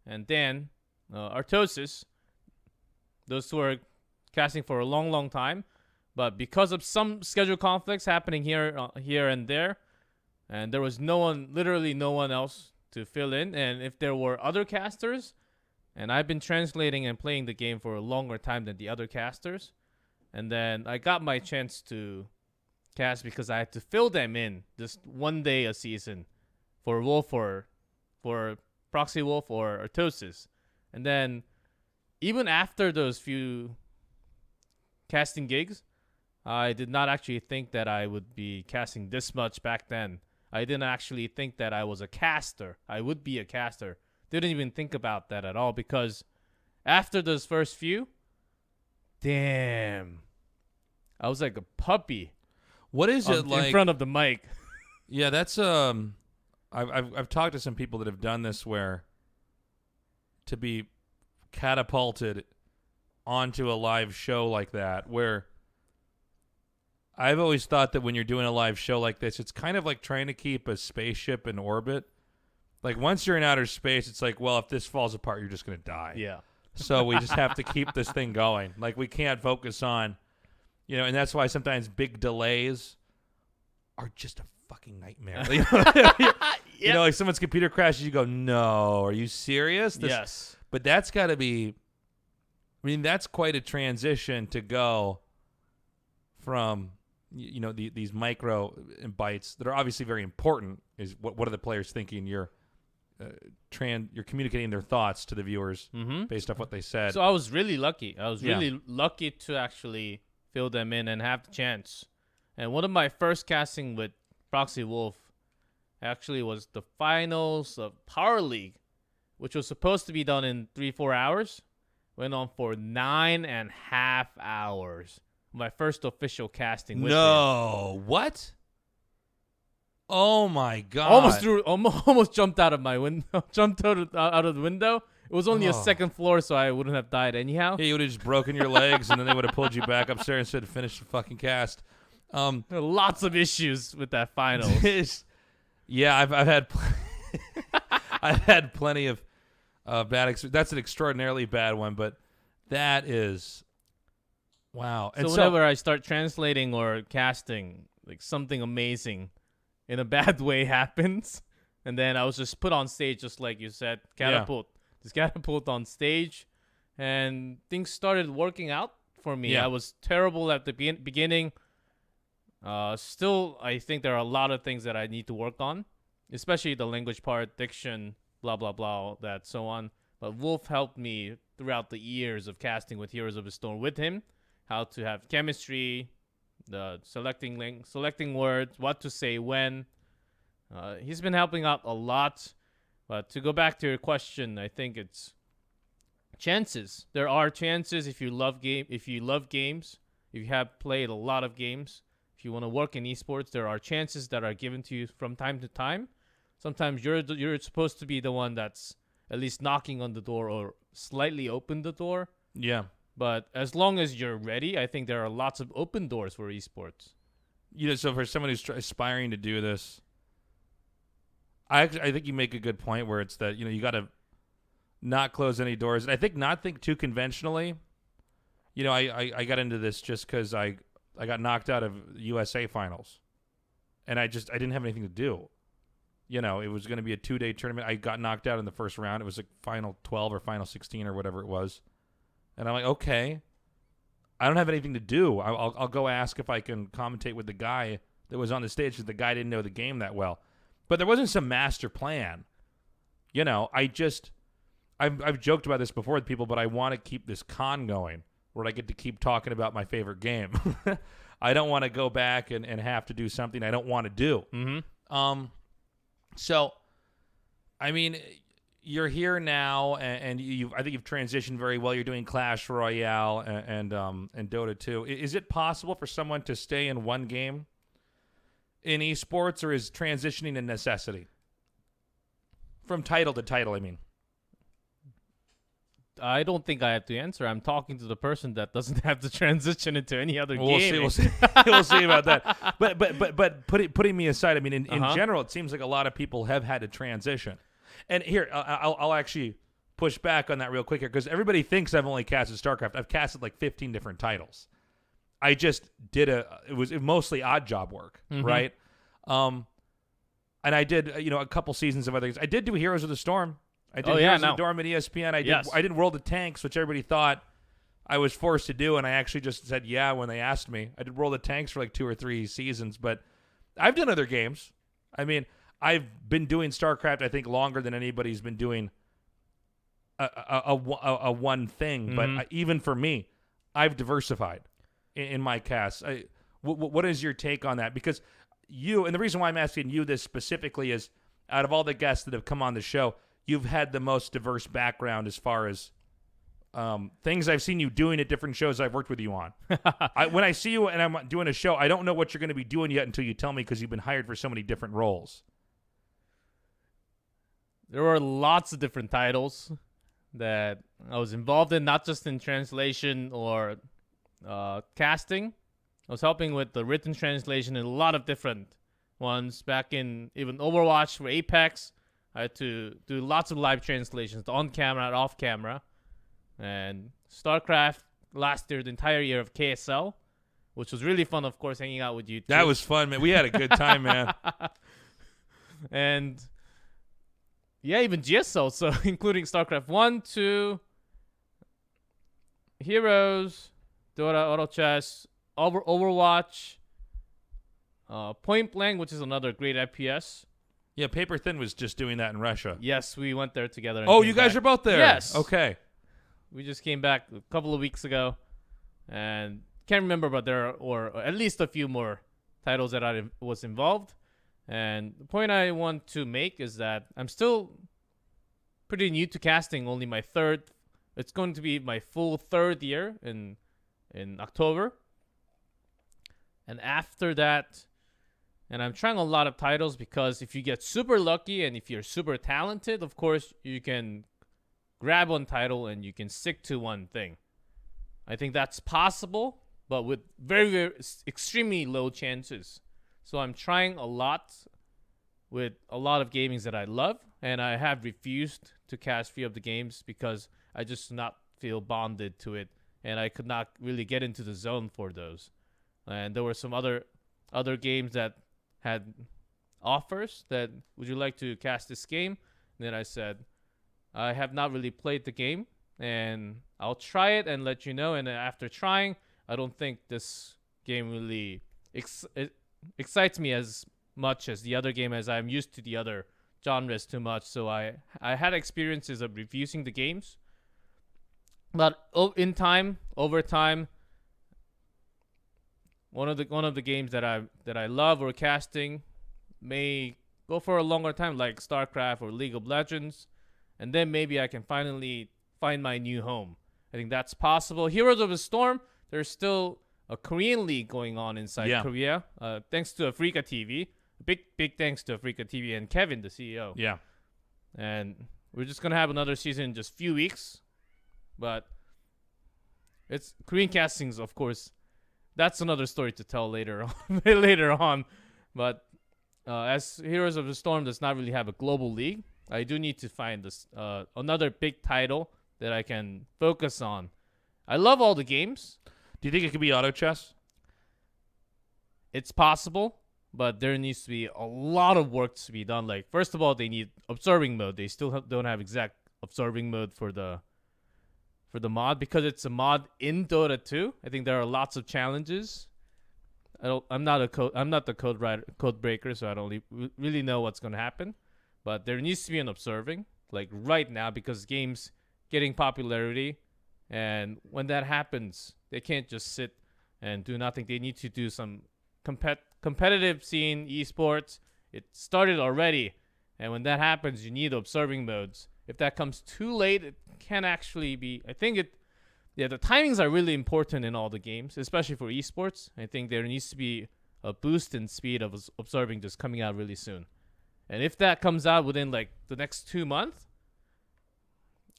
and Dan Artosis, those two were casting for a long, long time. But because of some schedule conflicts happening here and there was literally no one else to fill in. And if there were other casters, and I've been translating and playing the game for a longer time than the other casters, and then I got my chance to cast because I had to fill them in just one day a season for Wolf or for Proxy Wolf or Artosis. And then even after those few casting gigs, I did not actually think that I would be casting this much back then. I didn't actually think that I was a caster. I would be a caster. Didn't even think about that at all because after those first few, damn, I was like a puppy. What is it like in front of the mic? Yeah, that's I've talked to some people that have done this where to be catapulted onto a live show like that, where I've always thought that when you're doing a live show like this, it's kind of like trying to keep a spaceship in orbit. Like once you're in outer space, it's like, well, if this falls apart, you're just going to die. Yeah. So we just have to keep this thing going. Like we can't focus on, and that's why sometimes big delays are just a fucking nightmare. Like someone's computer crashes, you go, no, are you serious? Yes. But that's got to be, that's quite a transition to go from, these micro bytes that are obviously very important. Is what are the players thinking? You're communicating their thoughts to the viewers based off what they said. So I was really lucky. I was really lucky to actually fill them in and have the chance. And one of my first casting with Proxy Wolf actually was the finals of Power League, which was supposed to be done in 3-4 hours. Went on for 9.5 hours. My first official casting with him. No, what? Oh my god! Almost jumped out of my window. Jumped out of the window. It was only a second floor, so I wouldn't have died anyhow. Yeah, you would have just broken your legs, and then they would have pulled you back upstairs and said, "Finish the fucking cast." There are lots of issues with that final. Yeah, I've had I've had plenty of bad experiences. That's an extraordinarily bad one, but that is wow. And so whenever I start translating or casting, like something amazing in a bad way happens, and then I was just put on stage, just like you said, just catapult on stage, and things started working out for me. I was terrible at the beginning. Still, I think there are a lot of things that I need to work on, especially the language part, diction, blah, blah, blah, all that, so on. But Wolf helped me throughout the years of casting with Heroes of the Storm with him, how to have chemistry, the selecting words, what to say when. He's been helping out a lot. But to go back to your question, I think it's chances. There are chances if you love games, if you have played a lot of games, if you want to work in esports, there are chances that are given to you from time to time. sometimes you're supposed to be the one that's at least knocking on the door or slightly open the door. Yeah. But as long as you're ready, I think there are lots of open doors for esports. So for someone who's aspiring to do this, I think you make a good point where it's that, you got to not close any doors. And I think not think too conventionally. I got into this just because I got knocked out of USA finals. And I didn't have anything to do. It was going to be a 2-day tournament. I got knocked out in the first round. It was like final 12 or final 16 or whatever it was. And I'm like, okay, I don't have anything to do. I'll go ask if I can commentate with the guy that was on the stage because the guy didn't know the game that well. But there wasn't some master plan. I've joked about this before with people, but I want to keep this con going where I get to keep talking about my favorite game. I don't want to go back and have to do something I don't want to do. Mm-hmm. So, I mean, you're here now, and I think you've transitioned very well. You're doing Clash Royale and Dota 2. Is it possible for someone to stay in one game in esports, or is transitioning a necessity? From title to title, I mean. I don't think I have to answer. I'm talking to the person that doesn't have to transition into any other game. We'll see. We'll see about that. But putting me aside, I mean, in general, it seems like a lot of people have had to transition. And here, I'll actually push back on that real quick here because everybody thinks I've only casted StarCraft. I've casted like 15 different titles. I just did it was mostly odd job work, right? And I did a couple seasons of other things. I did do Heroes of the Storm. I did Heroes of the Storm at ESPN. I did World of Tanks, which everybody thought I was forced to do, and I actually just said yeah when they asked me. I did World of Tanks for like 2 or 3 seasons, but I've done other games. I mean, I've been doing StarCraft, I think, longer than anybody's been doing a one thing. But even for me, I've diversified in my casts. What is your take on that? Because and the reason why I'm asking you this specifically is, out of all the guests that have come on the show, you've had the most diverse background as far as things I've seen you doing at different shows I've worked with you on. When I see you and I'm doing a show, I don't know what you're going to be doing yet until you tell me because you've been hired for so many different roles. There were lots of different titles that I was involved in, not just in translation or casting. I was helping with the written translation in a lot of different ones. Back in even Overwatch for Apex, I had to do lots of live translations, on camera and off camera. And StarCraft last year, the entire year of KSL, which was really fun, of course, hanging out with you too. That was fun, man. We had a good time, man. And yeah, even GSL, so including StarCraft 1, 2, Heroes, Dota, Auto Chess, Overwatch, Point Blank, which is another great FPS. Yeah, Paper Thin was just doing that in Russia. Yes, we went there together. Oh, you guys are both there? Yes. Okay. We just came back a couple of weeks ago, and can't remember, but there are at least a few more titles that I was involved. And the point I want to make is that I'm still pretty new to casting. Only my third. It's going to be my full third year in October. And after that, and I'm trying a lot of titles because if you get super lucky and if you're super talented, of course, you can grab one title and you can stick to one thing. I think that's possible, but with very, very extremely low chances. So I'm trying a lot with a lot of gamings that I love, and I have refused to cast few of the games because I just do not feel bonded to it, and I could not really get into the zone for those. And there were some other games that had offers that, would you like to cast this game? And then I said, I have not really played the game, and I'll try it and let you know. And after trying, I don't think this game really excites me as much as the other game, as I'm used to the other genres too much. So I had experiences of refusing the games, but over time, one of the games that I love or casting may go for a longer time, like StarCraft or League of Legends, and then maybe I can finally find my new home. I think that's possible. Heroes of the Storm, there's still a Korean league going on inside Korea, thanks to Africa TV. big thanks to Africa TV and Kevin, the CEO. Yeah. And we're just gonna have another season in just a few weeks, but it's Korean castings, of course. That's another story to tell later on. later on, but as Heroes of the Storm does not really have a global league, I do need to find this another big title that I can focus on. I love all the games. Do you think it could be auto chess? It's possible, but there needs to be a lot of work to be done. Like, first of all, they need observing mode. They still don't have exact observing mode for the mod because it's a mod in Dota 2. I think there are lots of challenges. I'm not the code breaker, so I don't really know what's going to happen. But there needs to be an observing, like right now, because games getting popularity, and when that happens, they can't just sit and do nothing. They need to do some competitive scene, esports. It started already, and when that happens, you need observing modes. If that comes too late, it can actually be. I think the timings are really important in all the games, especially for esports. I think there needs to be a boost in speed of observing just coming out really soon. And if that comes out within like the next 2 months,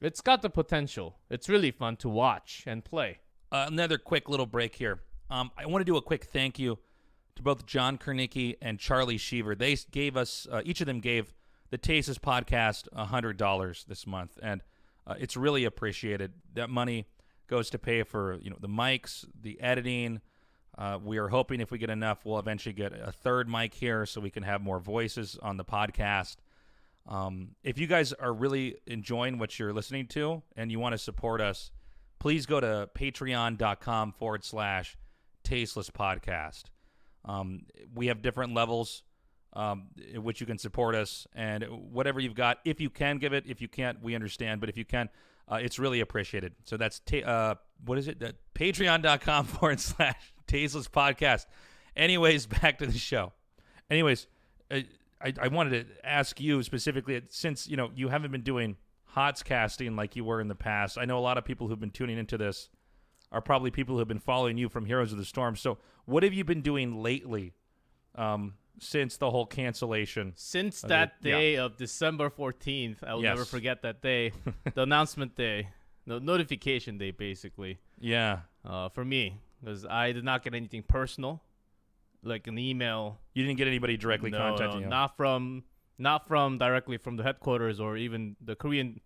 it's got the potential. It's really fun to watch and play. Another quick little break here. I want to do a quick thank you to both John Kernicki and Charlie Sheaver. They gave us, each of them gave the Tasteless podcast $100 this month, and it's really appreciated. That money goes to pay for the mics, the editing. We are hoping if we get enough, we'll eventually get a third mic here so we can have more voices on the podcast. If you guys are really enjoying what you're listening to and you want to support us, please go to patreon.com/Tasteless podcast. We have different levels in which you can support us, and whatever you've got, if you can give it, if you can't, we understand, but if you can, it's really appreciated. So that's patreon.com/Tasteless podcast. Anyways, back to the show. Anyways, I wanted to ask you specifically, since you haven't been doing HOTS casting like you were in the past. I know a lot of people who've been tuning into this are probably people who have been following you from Heroes of the Storm. So what have you been doing lately since the whole cancellation? Since that day of December 14th, I'll never forget that day. The announcement day, the notification day, basically. Yeah. For me, because I did not get anything personal, like an email. You didn't get anybody directly contacting you? Not from directly from the headquarters or even the Korean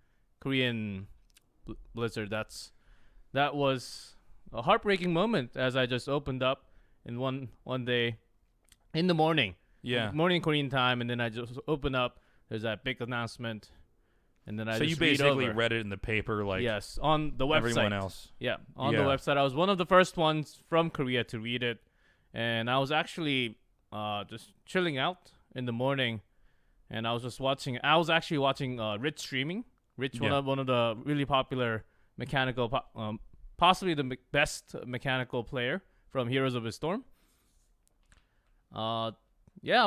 Blizzard. That was a heartbreaking moment as I just opened up in one day in the morning. Yeah. Morning Korean time, and then I just open up. There's that big announcement, and then I just you basically read it in the paper, like yes, on the website. Everyone else. Yeah, on the website. I was one of the first ones from Korea to read it, and I was actually just chilling out in the morning, and I was actually watching Rich streaming. Rich, one of the really popular mechanical, possibly the best mechanical player from Heroes of the Storm. I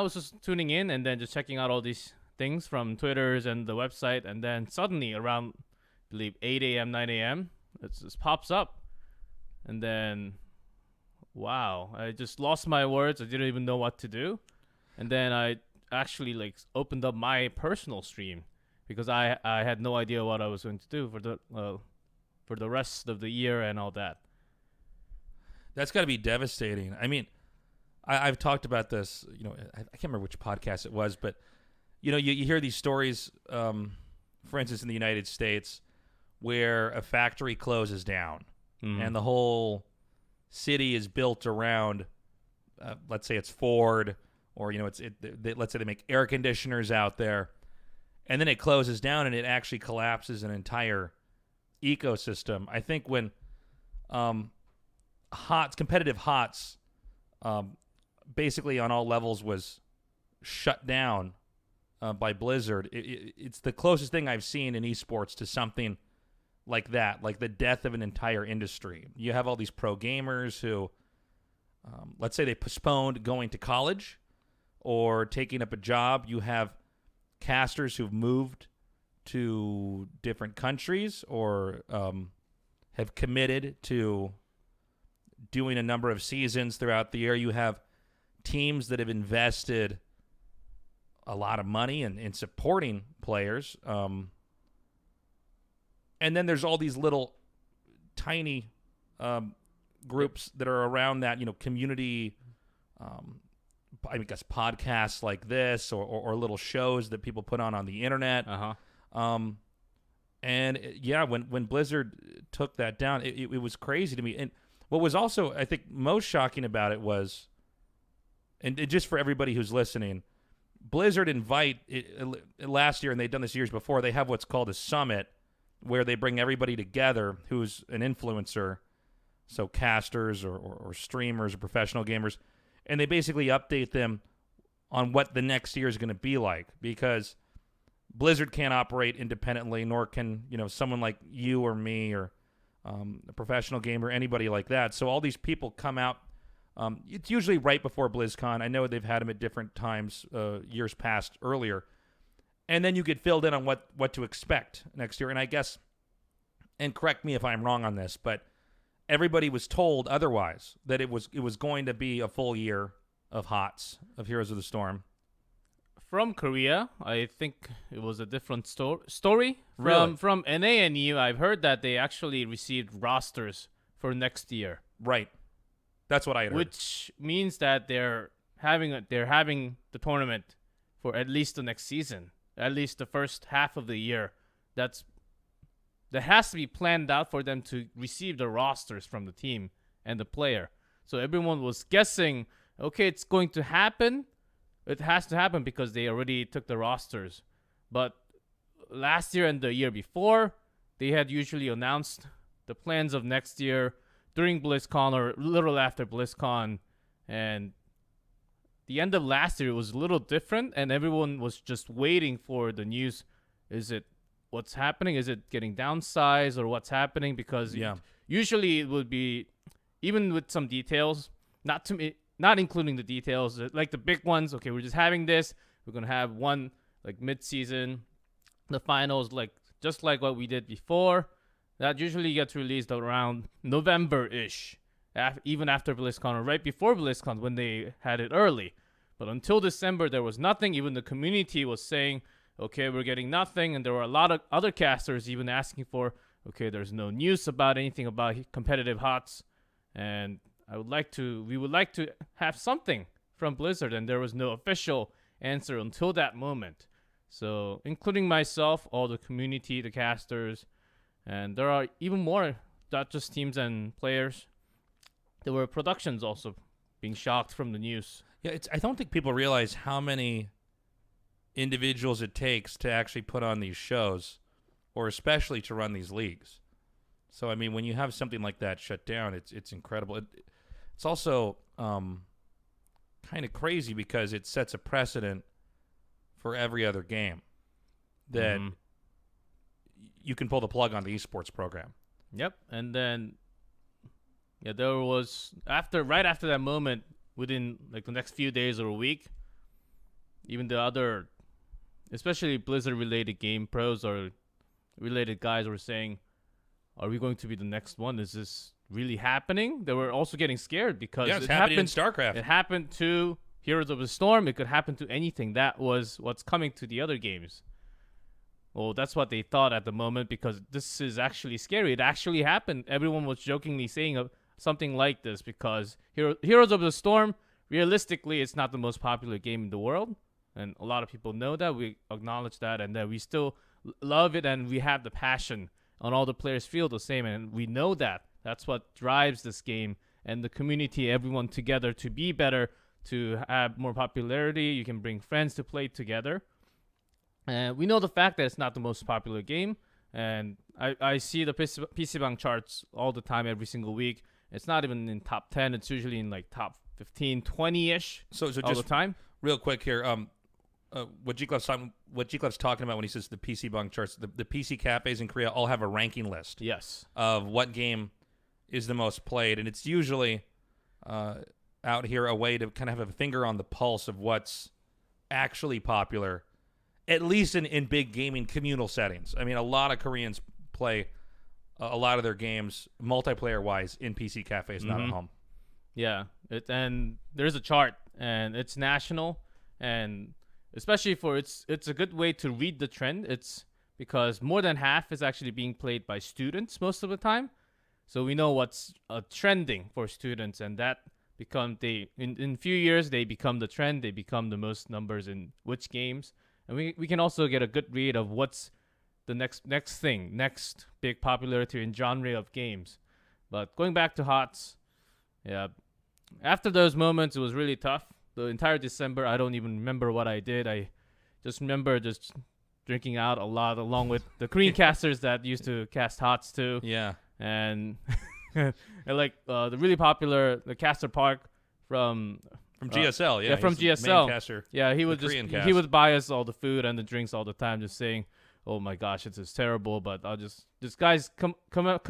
was just tuning in and then just checking out all these things from Twitters and the website, and then suddenly around, I believe 8 a.m., 9 a.m., it just pops up, and then, wow, I just lost my words. I didn't even know what to do, and then I actually opened up my personal stream because I had no idea what I was going to do for the rest of the year and all that. That's got to be devastating. I mean, I've talked about this, I can't remember which podcast it was, but, you hear these stories, for instance, in the United States, where a factory closes down and the whole city is built around, let's say it's Ford, or, let's say they make air conditioners out there, and then it closes down and it actually collapses an entire ecosystem. I think when competitive HOTS, basically on all levels was shut down by Blizzard, it's the closest thing I've seen in esports to something like that, like the death of an entire industry. You have all these pro gamers who, let's say they postponed going to college or taking up a job. You have casters who've moved to different countries or have committed to doing a number of seasons throughout the year. You have teams that have invested a lot of money in supporting players. And then there's all these little tiny groups that are around that, community, I guess podcasts like this or little shows that people put on the internet. And when Blizzard took that down, it was crazy to me. And what was also, I think, most shocking about it was, and just for everybody who's listening, Blizzard last year, and they've done this years before, they have what's called a summit where they bring everybody together who's an influencer, so casters or streamers or professional gamers, and they basically update them on what the next year is going to be like, because Blizzard can't operate independently, nor can someone like you or me or a professional gamer, anybody like that. So all these people come out. It's usually right before BlizzCon. I know they've had them at different times, years past earlier. And then you get filled in on what to expect next year. And I guess, and correct me if I'm wrong on this, but everybody was told otherwise, that it was going to be a full year of HOTS, of Heroes of the Storm. From Korea, I think it was a different story. Really? From NA and EU, I've heard that they actually received rosters for next year. Right. That's what I had heard. Which means that they're having the tournament for at least the next season, at least the first half of the year. That has to be planned out for them to receive the rosters from the team and the player. So everyone was guessing, okay, it's going to happen. It has to happen because they already took the rosters. But last year and the year before, they had usually announced the plans of next year during BlizzCon or a little after BlizzCon. And the end of last year was a little different, and everyone was just waiting for the news. Is it what's happening? Is it getting downsized or what's happening? Because usually it would be, even with some details, not including the details, like the big ones. Okay, we're just having this. We're going to have one like mid-season, the finals, just like what we did before. That usually gets released around November-ish, even after BlizzCon or right before BlizzCon when they had it early. But until December, there was nothing. Even the community was saying, okay, we're getting nothing. And there were a lot of other casters even asking for, okay, there's no news about anything about competitive HOTS. And we would like to have something from Blizzard, and there was no official answer until that moment. So, including myself, all the community, the casters, and there are even more, not just teams and players. There were productions also being shocked from the news. Yeah, I don't think people realize how many individuals it takes to actually put on these shows, or especially to run these leagues. So, I mean, when you have something like that shut down, it's incredible. It's also kind of crazy because it sets a precedent for every other game that you can pull the plug on the esports program. Yep. And then, there was, right after that moment, within like the next few days or a week, even the other, especially Blizzard-related game pros or related guys were saying, are we going to be the next one? Is this really happening? They were also getting scared because it's happening in Starcraft. It happened to Heroes of the Storm. It could happen to anything. That was what's coming to the other games. Well, that's what they thought at the moment, because this is actually scary. It actually happened. Everyone was jokingly saying something like this because Heroes of the Storm, realistically, it's not the most popular game in the world. And a lot of people know that. We acknowledge that, and that we still love it, and we have the passion. And all the players feel the same, and we know that. That's what drives this game, and the community, everyone together to be better, to have more popularity. You can bring friends to play together. And we know the fact that it's not the most popular game, and I see the PCBang charts all the time, every single week. It's not even in top 10. It's usually in like top 15, 20-ish so all just the time. Real quick here, what Gclef's talking about when he says the PCBang charts, the PC cafes in Korea all have a ranking list. Yes. Of what game is the most played, and it's usually out here a way to kind of have a finger on the pulse of what's actually popular, at least in big gaming communal settings. I mean, a lot of Koreans play a lot of their games multiplayer-wise in PC cafes, not at home. Yeah, and there's a chart, and it's national, and especially for it's a good way to read the trend. It's because more than half is actually being played by students most of the time. So we know what's trending for students, and that in a few years they become the trend. They become the most numbers in which games, and we can also get a good read of what's the next big popularity in genre of games. But going back to HOTS, yeah, after those moments it was really tough. The entire December I don't even remember what I did. I just remember just drinking out a lot along with the Korean casters that used to cast HOTS too. Yeah. And, and like the really popular the caster Park from GSL, yeah, from GSL, main caster, yeah, he would buy us all the food and the drinks all the time, just saying, "Oh my gosh, it's terrible, but I'll just guys come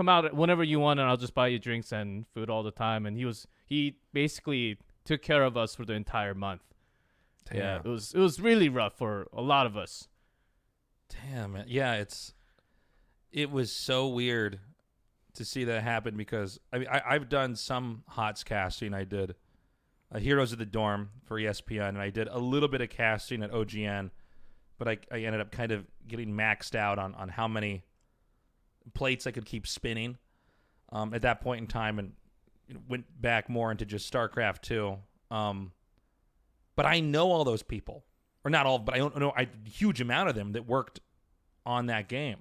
out whenever you want, and I'll just buy you drinks and food all the time." And he basically took care of us for the entire month. Damn. Yeah, it was really rough for a lot of us. Damn it, yeah, it was so weird to see that happen, because I mean I've done some HOTS casting. I did Heroes of the Dorm for ESPN, and I did a little bit of casting at OGN, but I ended up kind of getting maxed out on how many plates I could keep spinning at that point in time, and went back more into just Starcraft 2. But I know all those people, or not all, but I don't know a huge amount of them that worked on that game.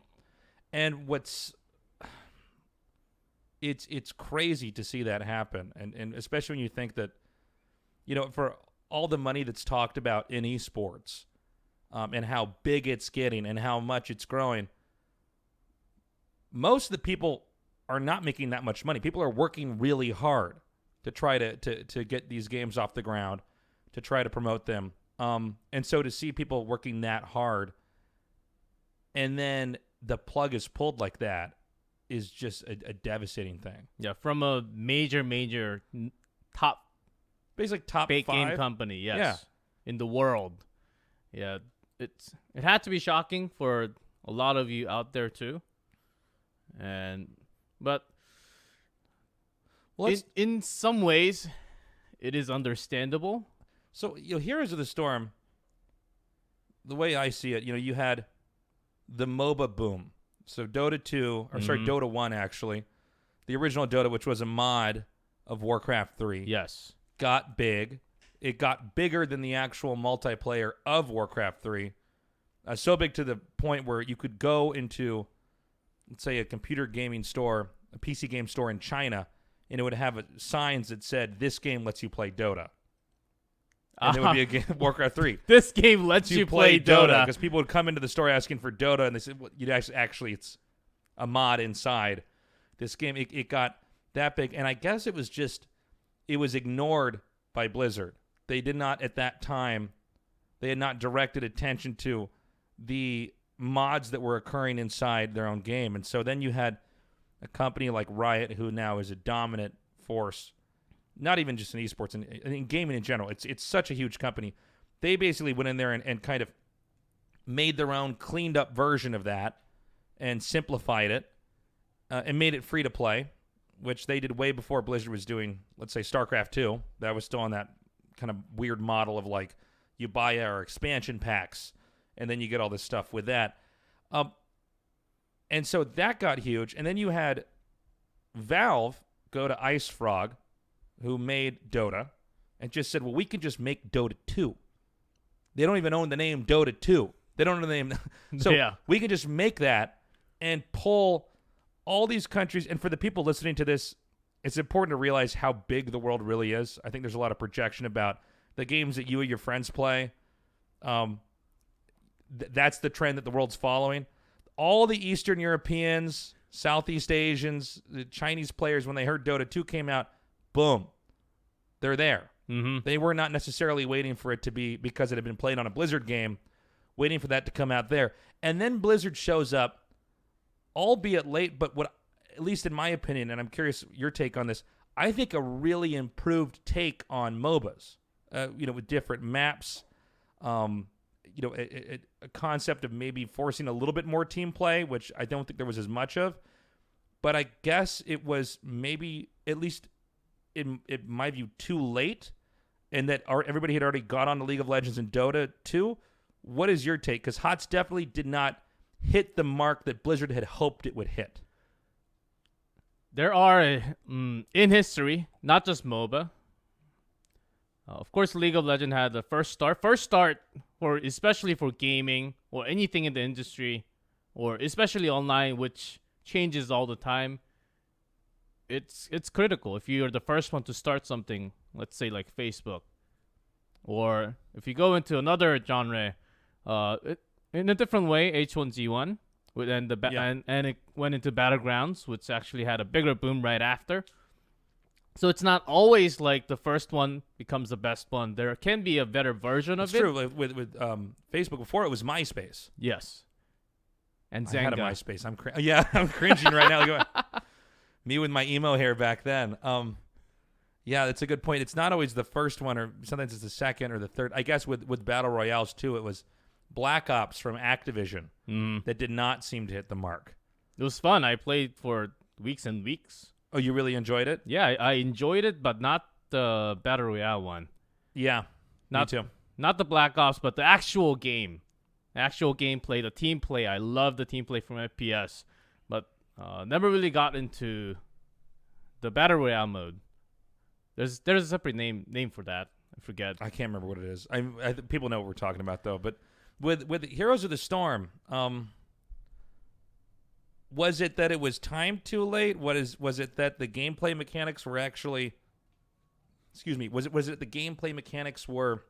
And it's crazy to see that happen, and especially when you think that, for all the money that's talked about in esports, and how big it's getting and how much it's growing, most of the people are not making that much money. People are working really hard to try to get these games off the ground, to try to promote them. And so to see people working that hard and then the plug is pulled like that is just a devastating thing. Yeah, from a major top, basically top big 5 game company, yes, in the world. Yeah, it had to be shocking for a lot of you out there too. But in some ways, it is understandable. So, Heroes of the Storm, the way I see it, you had the MOBA boom. So Dota 2, or sorry, Dota 1 actually, the original Dota, which was a mod of Warcraft 3. Yes. Got big. It got bigger than the actual multiplayer of Warcraft 3. So big to the point where you could go into, let's say, a computer gaming store, a PC game store in China, and it would have signs that said, "This game lets you play Dota." And there would be a game, Warcraft 3. This game lets you play Dota. Because people would come into the store asking for Dota, and they said, well, actually, it's a mod inside this game. It got that big. And I guess it was ignored by Blizzard. They did not, at that time, they had not directed attention to the mods that were occurring inside their own game. And so then you had a company like Riot, who now is a dominant force, not even just in esports, in gaming in general. It's such a huge company. They basically went in there and kind of made their own cleaned up version of that and simplified it and made it free to play, which they did way before Blizzard was doing, let's say, StarCraft 2. That was still on that kind of weird model of like you buy our expansion packs and then you get all this stuff with that. And so that got huge. And then you had Valve go to IceFrog, who made Dota, and just said, well, we can just make Dota 2. They don't even own the name Dota 2. They don't own the name. So we can just make that and pull all these countries. And for the people listening to this, it's important to realize how big the world really is. I think there's a lot of projection about the games that you and your friends play. That's the trend that the world's following. All the Eastern Europeans, Southeast Asians, the Chinese players, when they heard Dota 2 came out, boom, they're there. Mm-hmm. They were not necessarily waiting for it to be, because it had been played on a Blizzard game, waiting for that to come out there. And then Blizzard shows up, albeit late, but what, at least in my opinion, and I'm curious your take on this, I think a really improved take on MOBAs, with different maps, a concept of maybe forcing a little bit more team play, which I don't think there was as much of. But I guess it was maybe, at least in my view, too late. and that everybody had already got on to League of Legends and Dota 2. What is your take? Because HOTS definitely did not hit the mark that Blizzard had hoped it would hit. There are, in history, not just MOBA. Of course, League of Legends had the first start. For especially for gaming or anything in the industry, or especially online, which changes all the time. It's critical if you're the first one to start something. Let's say like Facebook, or if you go into another genre, in a different way, H1Z1, and it went into Battlegrounds, which actually had a bigger boom right after. So it's not always like the first one becomes the best one. There can be a better version of it. It's true. With Facebook before, it was MySpace. Yes. And Zanga. I had a MySpace. I'm cringing right now. Me with my emo hair back then. Yeah, that's a good point. It's not always the first one, or sometimes it's the second or the third. I guess with Battle Royales, too, it was Black Ops from Activision that did not seem to hit the mark. It was fun. I played for weeks and weeks. Oh, you really enjoyed it? Yeah, I enjoyed it, but not the Battle Royale one. Yeah, me too. Not the Black Ops, but the actual game. The actual gameplay, the team play. I love the team play from FPS, but never really got into the Battle Royale mode. There's a separate name for that. I forget. I can't remember what it is. People know what we're talking about, though. But with Heroes of the Storm, was it that it was timed too late? Was it that the gameplay mechanics were actually? Excuse me. Was it the gameplay mechanics were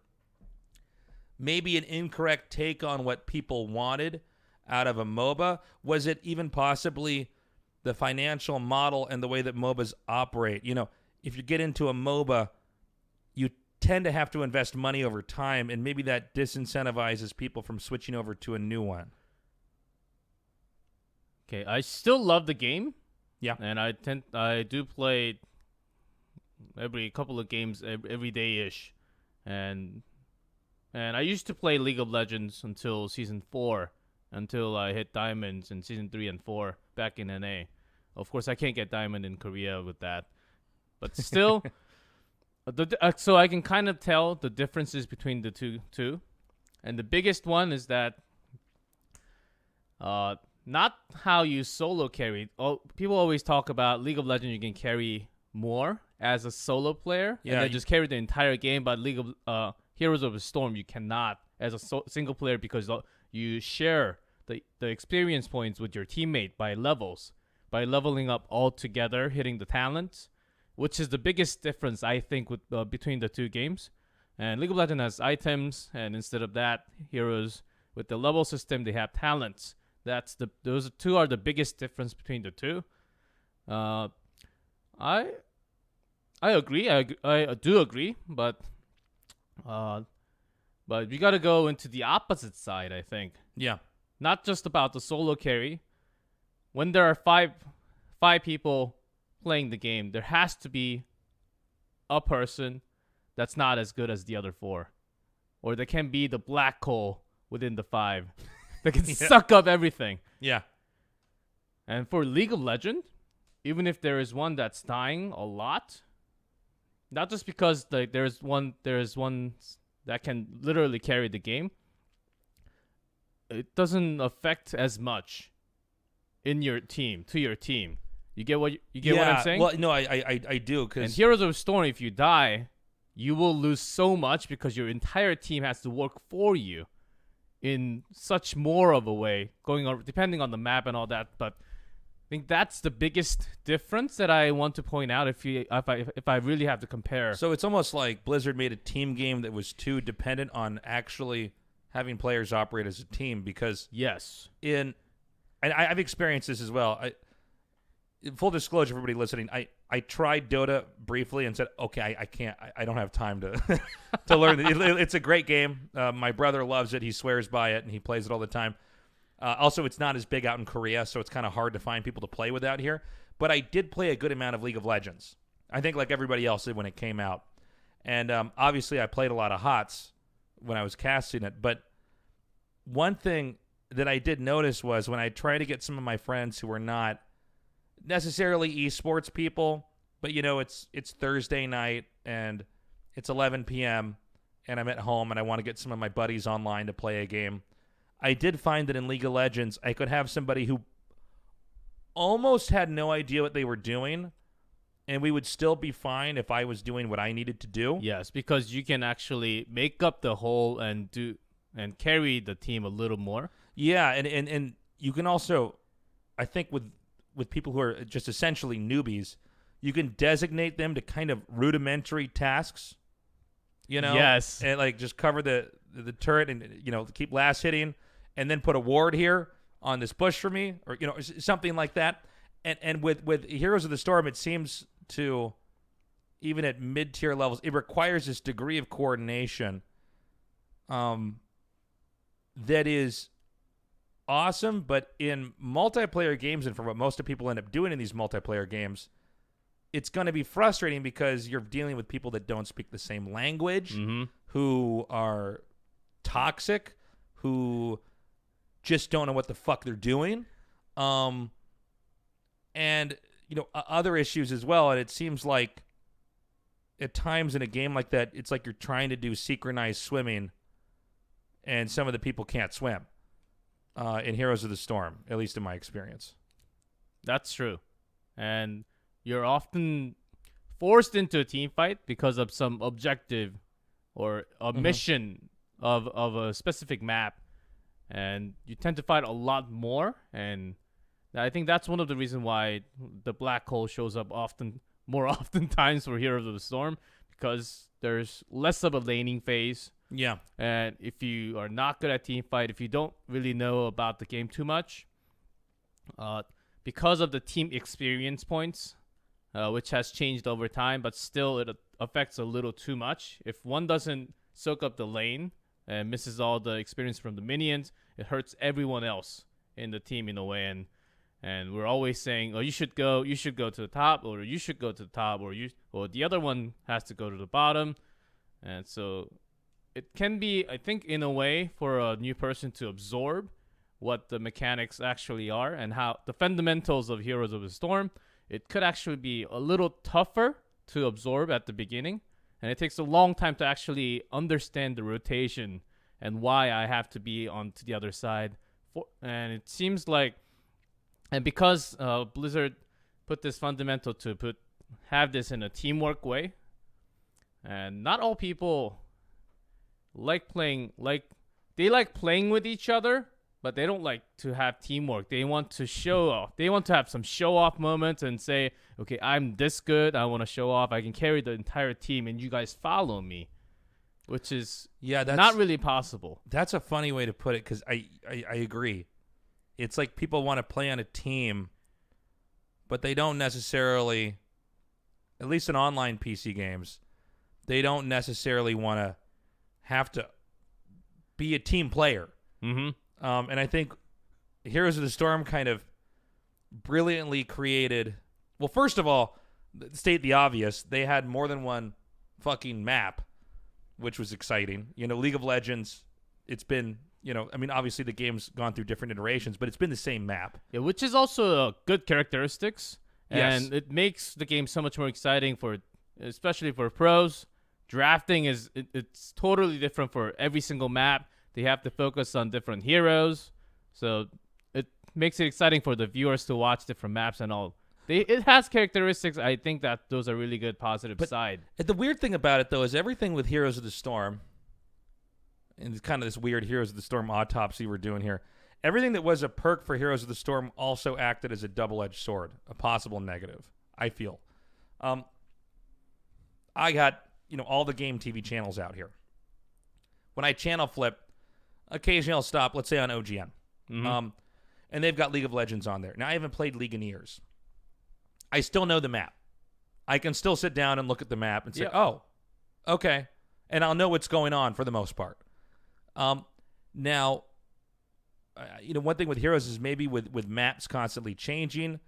maybe an incorrect take on what people wanted out of a MOBA? Was it even possibly the financial model and the way that MOBAs operate? You know, if you get into a MOBA, you tend to have to invest money over time, and maybe that disincentivizes people from switching over to a new one. Okay, I still love the game. Yeah. And I do play every couple of games every day-ish. And I used to play League of Legends until Season 4, until I hit Diamonds in Season 3 and 4 back in NA. Of course, I can't get Diamond in Korea with that. But still, so I can kind of tell the differences between the two. And the biggest one is that not how you solo carry. People always talk about League of Legends, you can carry more as a solo player. Yeah, and then just carry the entire game. But League of Heroes of the Storm, you cannot as a single player, because you share the experience points with your teammate by levels. By leveling up all together, hitting the talents, which is the biggest difference, I think, with between the two games. And League of Legends has items, and instead of that, Heroes, with the level system, they have talents. Those two are the biggest difference between the two. I agree. I do agree, but we got to go into the opposite side, I think. Yeah. Not just about the solo carry. When there are five people playing the game, there has to be a person that's not as good as the other four. Or there can be the black hole within the five that can suck up everything. Yeah. And for League of Legends, even if there is one that's dying a lot, not just because there is one that can literally carry the game, it doesn't affect as much in your team, to your team. You get what what I'm saying? Well, no, I do. And Heroes of the Storm, if you die, you will lose so much because your entire team has to work for you in such more of a way, depending on the map and all that. But I think that's the biggest difference that I want to point out if I really have to compare. So it's almost like Blizzard made a team game that was too dependent on actually having players operate as a team, because yes. And I've experienced this as well. Full disclosure for everybody listening, I tried Dota briefly and said, okay, I can't. I don't have time to to learn. It's a great game. My brother loves it. He swears by it, and he plays it all the time. Also, it's not as big out in Korea, so it's kind of hard to find people to play with out here. But I did play a good amount of League of Legends. I think like everybody else did when it came out. And obviously, I played a lot of HOTS when I was casting it. But one thing that I did notice was when I tried to get some of my friends who were not necessarily esports people, but it's Thursday night and it's 11 p.m., and I'm at home, and I want to get some of my buddies online to play a game. I did find that in League of Legends, I could have somebody who almost had no idea what they were doing, and we would still be fine if I was doing what I needed to do. Yes, because you can actually make up the hole and carry the team a little more. Yeah, and you can also, I think with people who are just essentially newbies, you can designate them to kind of rudimentary tasks. Yes. And like just cover the turret and keep last hitting, and then put a ward here on this bush for me, or something like that. And with Heroes of the Storm, it seems to, even at mid-tier levels, it requires this degree of coordination that is awesome, but in multiplayer games, and for what most of people end up doing in these multiplayer games, it's going to be frustrating because you're dealing with people that don't speak the same language, who are toxic, who just don't know what the fuck they're doing, and other issues as well. And it seems like at times in a game like that, it's like you're trying to do synchronized swimming, and some of the people can't swim in Heroes of the Storm, at least in my experience. That's true. And you're often forced into a team fight because of some objective or a mission of a specific map. And you tend to fight a lot more. And I think that's one of the reasons why the black hole shows up more often times for Heroes of the Storm, because there's less of a laning phase. Yeah. And if you are not good at team fight, if you don't really know about the game too much, because of the team experience points, which has changed over time, but still it affects a little too much. If one doesn't soak up the lane and misses all the experience from the minions, it hurts everyone else in the team in a way. And we're always saying, oh, you should go to the top, or you should go to the top, or the other one has to go to the bottom. And so it can be, I think, in a way, for a new person to absorb what the mechanics actually are and how the fundamentals of Heroes of the Storm. It could actually be a little tougher to absorb at the beginning, and it takes a long time to actually understand the rotation and why I have to be on to the other side. And it seems like, and because Blizzard put this fundamental to have this in a teamwork way, and not all people like playing with each other, but they don't like to have teamwork. They want to show off. They want to have some show-off moments and say, okay, I'm this good. I want to show off. I can carry the entire team, and you guys follow me, which is not really possible. That's a funny way to put it, because I agree. It's like people want to play on a team, but they don't necessarily, at least in online PC games, they don't necessarily want to have to be a team player. Mm-hmm. And I think Heroes of the Storm kind of brilliantly created, well, first of all, state the obvious, they had more than one fucking map, which was exciting. League of Legends, it's been, obviously the game's gone through different iterations, but it's been the same map. Yeah, which is also good characteristics. Yes. And it makes the game so much more exciting especially for pros. Drafting it's totally different for every single map. They have to focus on different heroes, so it makes it exciting for the viewers to watch different maps and all. It has characteristics. I think that those are really good positive side. The weird thing about it, though, is everything with Heroes of the Storm, and it's kind of this weird Heroes of the Storm autopsy we're doing here, everything that was a perk for Heroes of the Storm also acted as a double-edged sword, a possible negative, I feel. I got all the game TV channels out here. When I channel flip, occasionally I'll stop, let's say on OGN. Mm-hmm. And they've got League of Legends on there. Now, I haven't played League in years. I still know the map. I can still sit down and look at the map and say, oh, okay. And I'll know what's going on for the most part. Now, one thing with Heroes is maybe with maps constantly changing,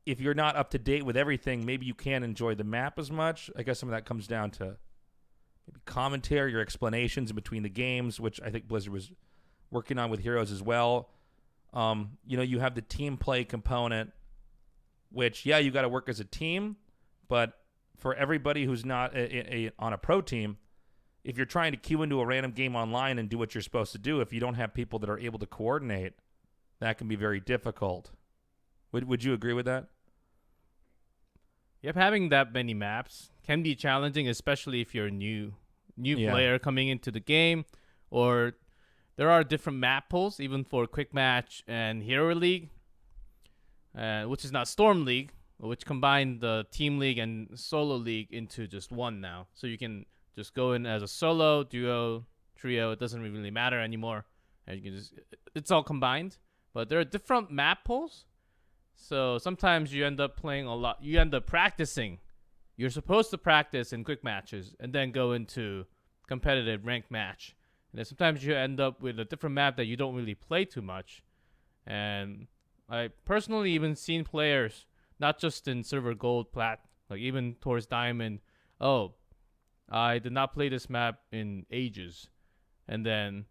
if you're not up to date with everything, maybe you can't enjoy the map as much. I guess some of that comes down to maybe commentary or explanations in between the games, which I think Blizzard was working on with Heroes as well. You have the team play component, which, you got to work as a team, but for everybody who's not on a pro team, if you're trying to queue into a random game online and do what you're supposed to do, if you don't have people that are able to coordinate, that can be very difficult. Would you agree with that? Yep, having that many maps can be challenging, especially if you're a new player coming into the game, or there are different map pools even for Quick Match and Hero League, which is not Storm League, which combined the Team League and Solo League into just one now. So you can just go in as a solo, duo, trio. It doesn't really matter anymore. And you can it's all combined. But there are different map pools. So sometimes you end up playing a lot. You end up practicing. You're supposed to practice in quick matches and then go into competitive ranked match. And then sometimes you end up with a different map that you don't really play too much. And I personally even seen players, not just in silver, gold, plat, like even towards diamond. Oh, I did not play this map in ages. And then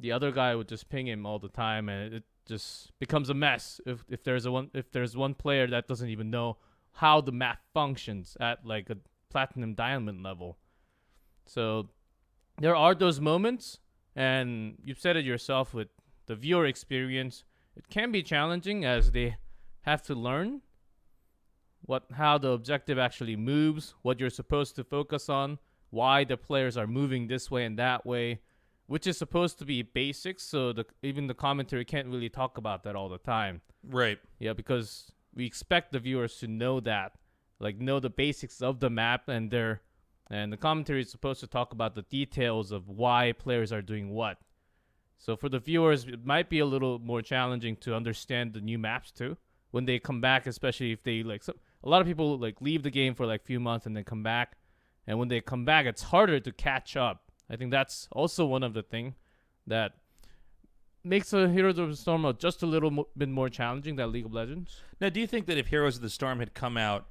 the other guy would just ping him all the time, and it just becomes a mess if there's one player that doesn't even know how the map functions at like a platinum diamond level. So there are those moments, and you've said it yourself with the viewer experience. It can be challenging as they have to learn how the objective actually moves, what you're supposed to focus on, why the players are moving this way and that way, which is supposed to be basics. So even the commentary can't really talk about that all the time. Right. Yeah, because we expect the viewers to know that, like know the basics of the map, and the commentary is supposed to talk about the details of why players are doing what. So for the viewers, it might be a little more challenging to understand the new maps too when they come back, especially if they a lot of people like leave the game for like few months and then come back. And when they come back, it's harder to catch up. I think that's also one of the things that makes a Heroes of the Storm just a little bit more challenging than League of Legends. Now, do you think that if Heroes of the Storm had come out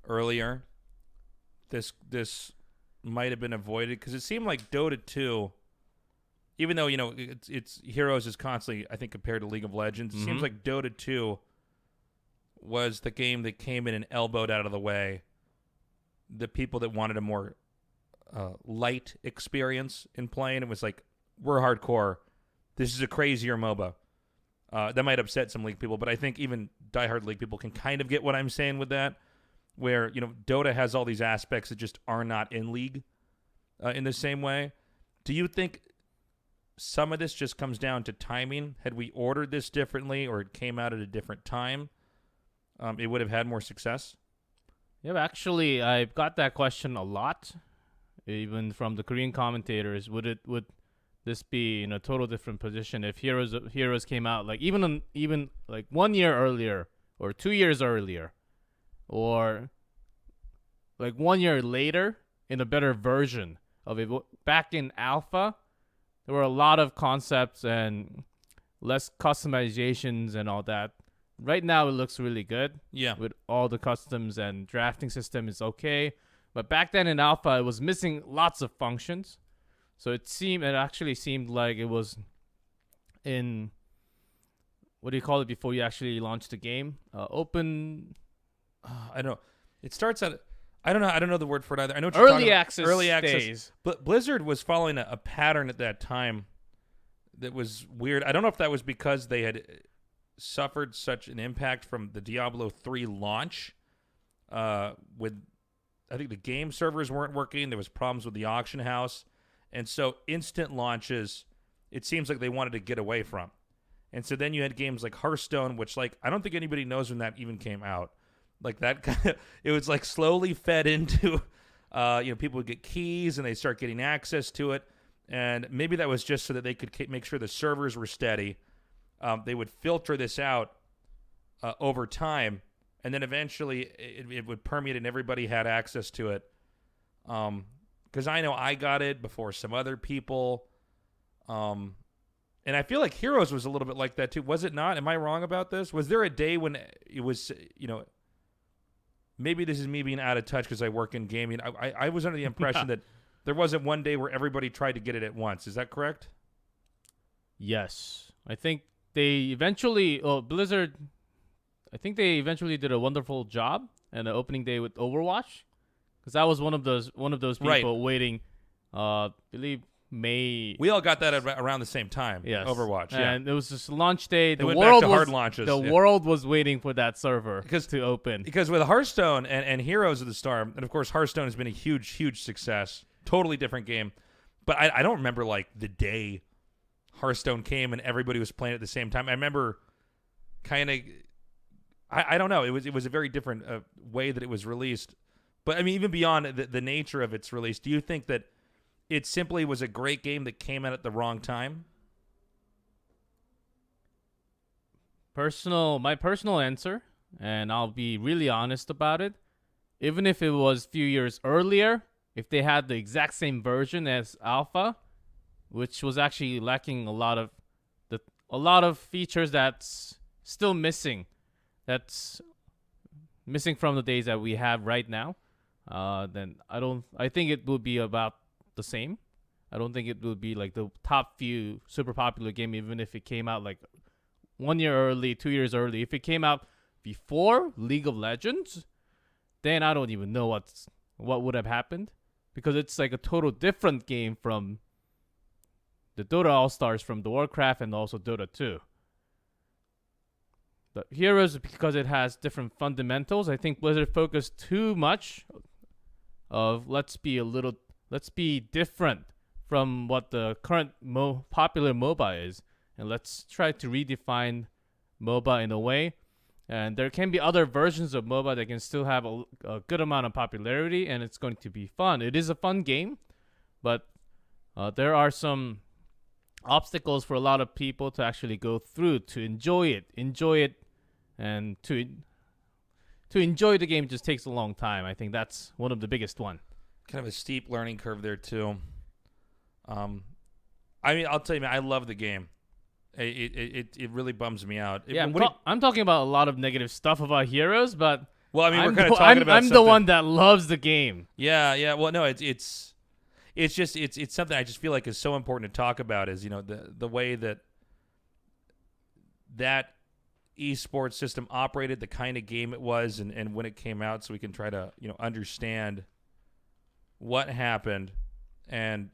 earlier, this might have been avoided? Because it seemed like Dota 2, even though it's Heroes is constantly, I think, compared to League of Legends, it seems like Dota 2 was the game that came in and elbowed out of the way the people that wanted a more light experience in playing. It was like, we're hardcore. This is a crazier MOBA. That might upset some League people, but I think even diehard League people can kind of get what I'm saying with that, where Dota has all these aspects that just are not in League in the same way. Do you think some of this just comes down to timing? Had we ordered this differently or it came out at a different time, it would have had more success? Yeah, actually, I've got that question a lot, even from the Korean commentators. Would this be in a total different position if Heroes came out like even like 1 year earlier or 2 years earlier, or like 1 year later in a better version of it? Back in alpha, there were a lot of concepts and less customizations and all that. Right now, it looks really good. Yeah. With all the customs and drafting system is okay. But back then in alpha, it was missing lots of functions. So it actually seemed like it was in, what do you call it before you actually launch the game? Open. I don't know. It starts at, I don't know the word for it either. I know what you're talking about. Early access days. But Blizzard was following a pattern at that time that was weird. I don't know if that was because they had suffered such an impact from the Diablo 3 launch with, I think the game servers weren't working. There was problems with the auction house. And so instant launches, it seems like they wanted to get away from. And so then you had games like Hearthstone, which like I don't think anybody knows when that even came out. Like that kind of, it was like slowly fed into, people would get keys and they start getting access to it. And maybe that was just so that they could make sure the servers were steady. They would filter this out over time, and then eventually it would permeate and everybody had access to it. Because I know I got it before some other people. And I feel like Heroes was a little bit like that too. Was it not? Am I wrong about this? Was there a day when it was, maybe this is me being out of touch because I work in gaming. I was under the impression that there wasn't one day where everybody tried to get it at once. Is that correct? Yes. I think Blizzard, I think they eventually did a wonderful job on the opening day with Overwatch, because I was one of those people waiting. Believe May. We all got that around the same time. Yes. Overwatch. And it was just launch day. They went back to hard launches. The world was waiting for that server to open. Because with Hearthstone and Heroes of the Storm, and of course Hearthstone has been a huge, huge success. Totally different game. But I don't remember like the day Hearthstone came and everybody was playing at the same time. I remember kind of, I don't know. It was a very different way that it was released. But I mean, even beyond the nature of its release, do you think that it simply was a great game that came out at the wrong time? My personal answer, and I'll be really honest about it, even if it was a few years earlier, if they had the exact same version as Alpha, which was actually lacking a lot of features that's still missing, that's missing from the days that we have right now, then I think it would be about the same. I don't think it would be like the top few super popular game, even if it came out like 1 year early, 2 years early. If it came out before League of Legends, then I don't even know what would have happened, because it's like a total different game from the Dota All-Stars from the Warcraft and also Dota 2. But Heroes, because it has different fundamentals, I think Blizzard focused too much of let's be different from what the current popular MOBA is, and let's try to redefine MOBA in a way. And there can be other versions of MOBA that can still have a good amount of popularity, and it's going to be fun. It is a fun game, but there are some obstacles for a lot of people to actually go through to enjoy it, and to enjoy the game just takes a long time. I think that's one of the biggest one. Kind of a steep learning curve there too. I mean, I'll tell you, man, I love the game. It really bums me out. I'm talking about a lot of negative stuff about Heroes, but well, I mean, we're kind of talking about. I'm the one that loves the game. Yeah. Well, no, it's something I just feel like is so important to talk about. Is the way that esports system operated, the kind of game it was, and when it came out, so we can try to understand what happened and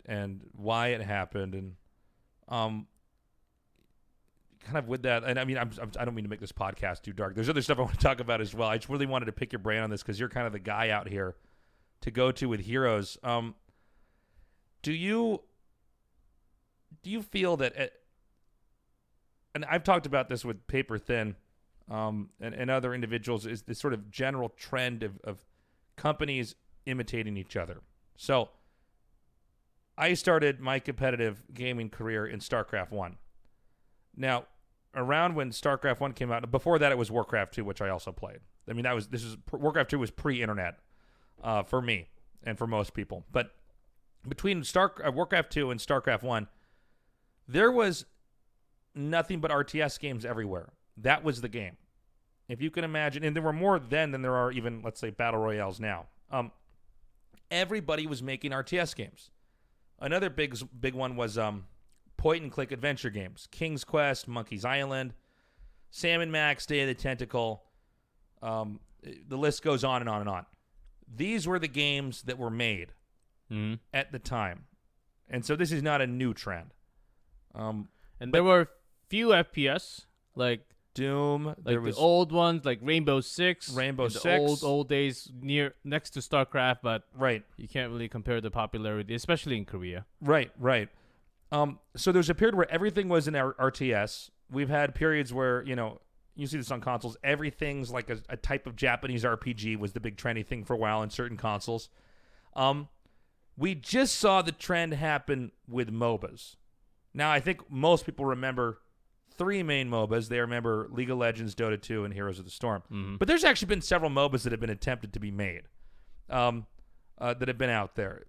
why it happened, and kind of with that. And I mean, I don't mean to make this podcast too dark. There's other stuff I want to talk about as well. I just really wanted to pick your brain on this because you're kind of the guy out here to go to with Heroes. Do you feel that? And I've talked about this with Paper Thin, and other individuals, is this sort of general trend of companies imitating each other. So I started my competitive gaming career in Starcraft 1. Now, around when Starcraft 1 came out, before that it was Warcraft 2, which I also played. I mean, Warcraft 2 was pre-internet for me and for most people. But between Warcraft 2 and Starcraft 1, there was nothing but RTS games everywhere. That was the game. If you can imagine, and there were more then than there are even, let's say, Battle Royales now. Everybody was making RTS games. Another big one was point-and-click adventure games. King's Quest, Monkey's Island, Sam & Max, Day of the Tentacle. The list goes on and on and on. These were the games that were made at the time. And so this is not a new trend. And there were few FPS, like Doom, like the old ones, like Rainbow Six, the old days next to StarCraft, but right, you can't really compare the popularity, especially in Korea. Right. So there's a period where everything was in RTS. We've had periods where you see this on consoles. Everything's like a type of Japanese RPG was the big trendy thing for a while in certain consoles. We just saw the trend happen with MOBAs. Now I think most people remember 3 main MOBAs. They remember League of Legends, Dota 2, and Heroes of the Storm. Mm-hmm. But there's actually been several MOBAs that have been attempted to be made, that have been out there.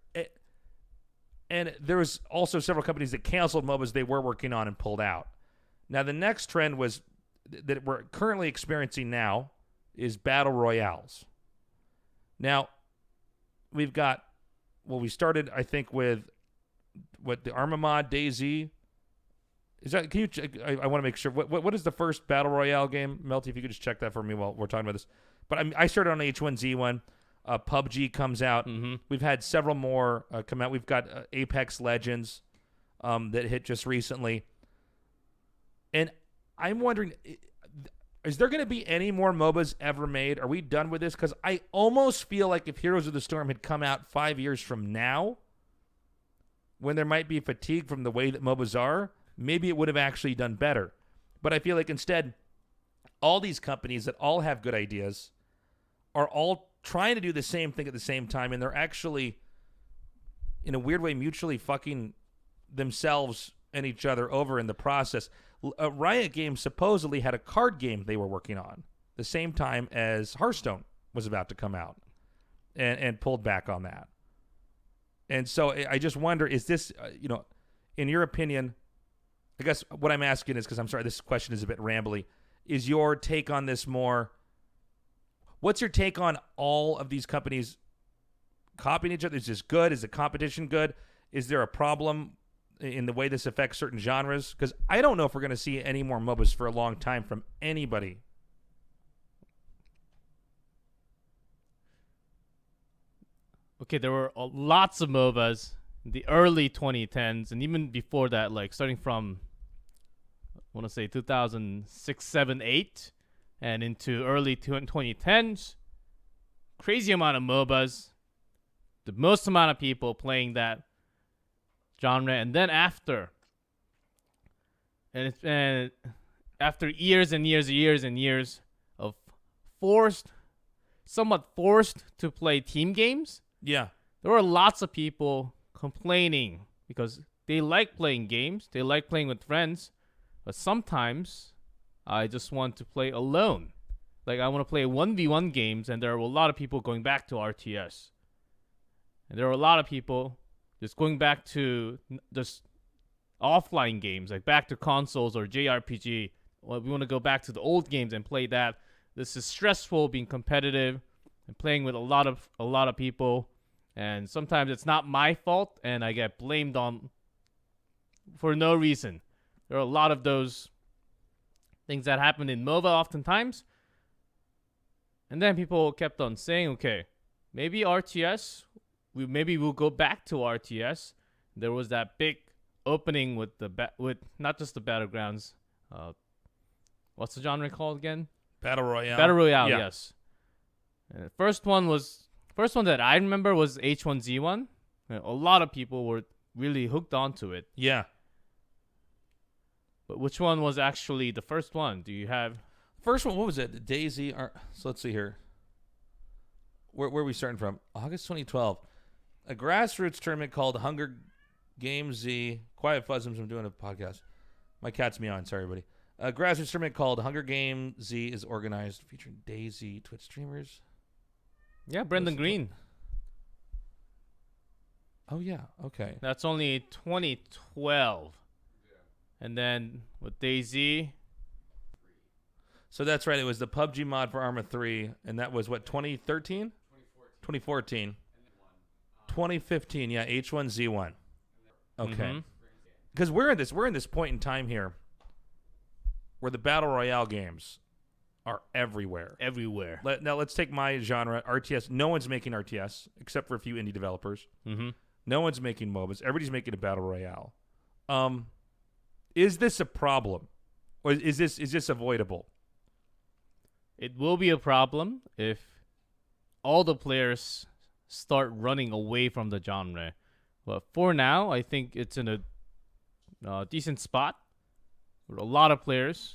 And there was also several companies that canceled MOBAs they were working on and pulled out. Now, the next trend was that we're currently experiencing now is Battle Royales. Now, we've got, we started, I think, with the Armamod DayZ. Is that? Can you? I want to make sure. What is the first Battle Royale game, Melty? If you could just check that for me while we're talking about this. But I started on H1Z1. PUBG comes out. We've had several more come out. We've got Apex Legends that hit just recently. And I'm wondering, is there going to be any more MOBAs ever made? Are we done with this? Because I almost feel like if Heroes of the Storm had come out 5 years from now, when there might be fatigue from the way that MOBAs are, maybe it would have actually done better. But I feel like instead, all these companies that all have good ideas are all trying to do the same thing at the same time, and they're actually, in a weird way, mutually fucking themselves and each other over in the process. Riot Games supposedly had a card game they were working on the same time as Hearthstone was about to come out, and pulled back on that. And so I just wonder, is this, in your opinion, I guess what I'm asking is, because I'm sorry, this question is a bit rambly, is your take on this more, what's your take on all of these companies copying each other? Is this good? Is the competition good? Is there a problem in the way this affects certain genres? Because I don't know if we're going to see any more MOBAs for a long time from anybody. Okay, there were lots of MOBAs in the early 2010s, and even before that, like starting from, I want to say 2006, 7, 8, and into early 2010s. Crazy amount of MOBAs. The most amount of people playing that genre, and then after, and after years and years and years and years of somewhat forced to play team games, yeah, there were lots of people complaining because they like playing games, they like playing with friends, but sometimes I just want to play alone. Like, I want to play 1v1 games, and there are a lot of people going back to RTS. And there are a lot of people just going back to just offline games, like back to consoles or JRPG. Well, we want to go back to the old games and play that. This is stressful, being competitive and playing with a lot of people. And sometimes it's not my fault, and I get blamed on for no reason. There are a lot of those things that happen in MOBA oftentimes. And then people kept on saying, okay, maybe RTS, maybe we'll go back to RTS. There was that big opening with with not just the Battlegrounds. What's the genre called again? Battle Royale. Battle Royale, yeah. Yes. And the first one that I remember was H1Z1. A lot of people were really hooked onto it. Yeah. But which one was actually the first one? Do you have... First one, what was it? Daisy. So let's see here. Where are we starting from? August 2012. A grassroots tournament called Hunger Games Z. Quiet Fuzzums, I'm doing a podcast. My cat's meowing. Sorry, everybody. A grassroots tournament called Hunger Games Z is organized, featuring Daisy, Twitch streamers. Yeah, Brendan Green. Oh, yeah. Okay. That's only 2012. And then with Daisy... So that's right. It was the PUBG mod for Arma 3, and that was, what, 2013? 2014. 2015, yeah, H1Z1. Okay. Because we're in this point in time here where the Battle Royale games are everywhere. Everywhere. Now, let's take my genre, RTS. No one's making RTS, except for a few indie developers. No one's making MOBAs. Everybody's making a Battle Royale. Is this a problem? Or is this avoidable? It will be a problem if all the players start running away from the genre. But for now, I think it's in a decent spot with a lot of players.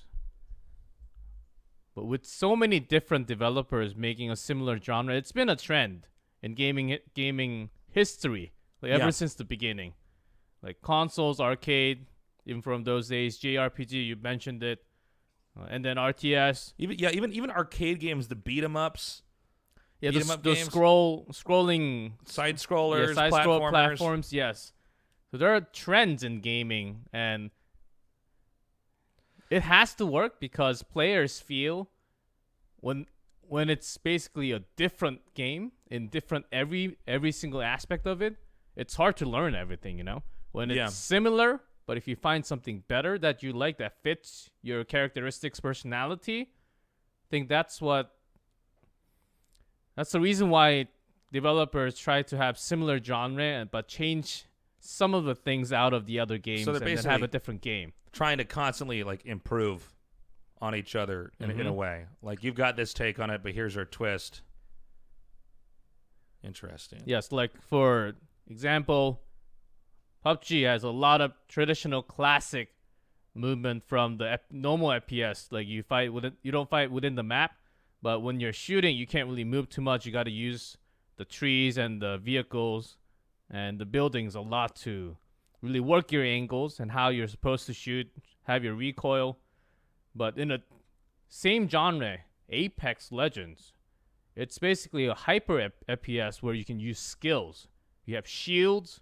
But with so many different developers making a similar genre, it's been a trend in gaming history, like ever since the beginning. Like consoles, arcade, even from those days, JRPG, you mentioned it. And then RTS, even arcade games, the beat 'em ups, the scrolling side scrollers, platforms, yes. So there are trends in gaming, and it has to work because players feel when it's basically a different game in different every single aspect of it, it's hard to learn everything, you know. When it's similar. But if you find something better that you like that fits your characteristics, personality, I think that's the reason why developers try to have similar genre, but change some of the things out of the other games so and then have a different game. Trying to constantly like improve on each other in a way. Like you've got this take on it, but here's our twist. Interesting. Yes, like for example, PUBG has a lot of traditional classic movement from the normal FPS. Like you don't fight within the map, but when you're shooting, you can't really move too much. You got to use the trees and the vehicles and the buildings a lot to really work your angles and how you're supposed to shoot, have your recoil. But in the same genre, Apex Legends, it's basically a hyper FPS where you can use skills. You have shields,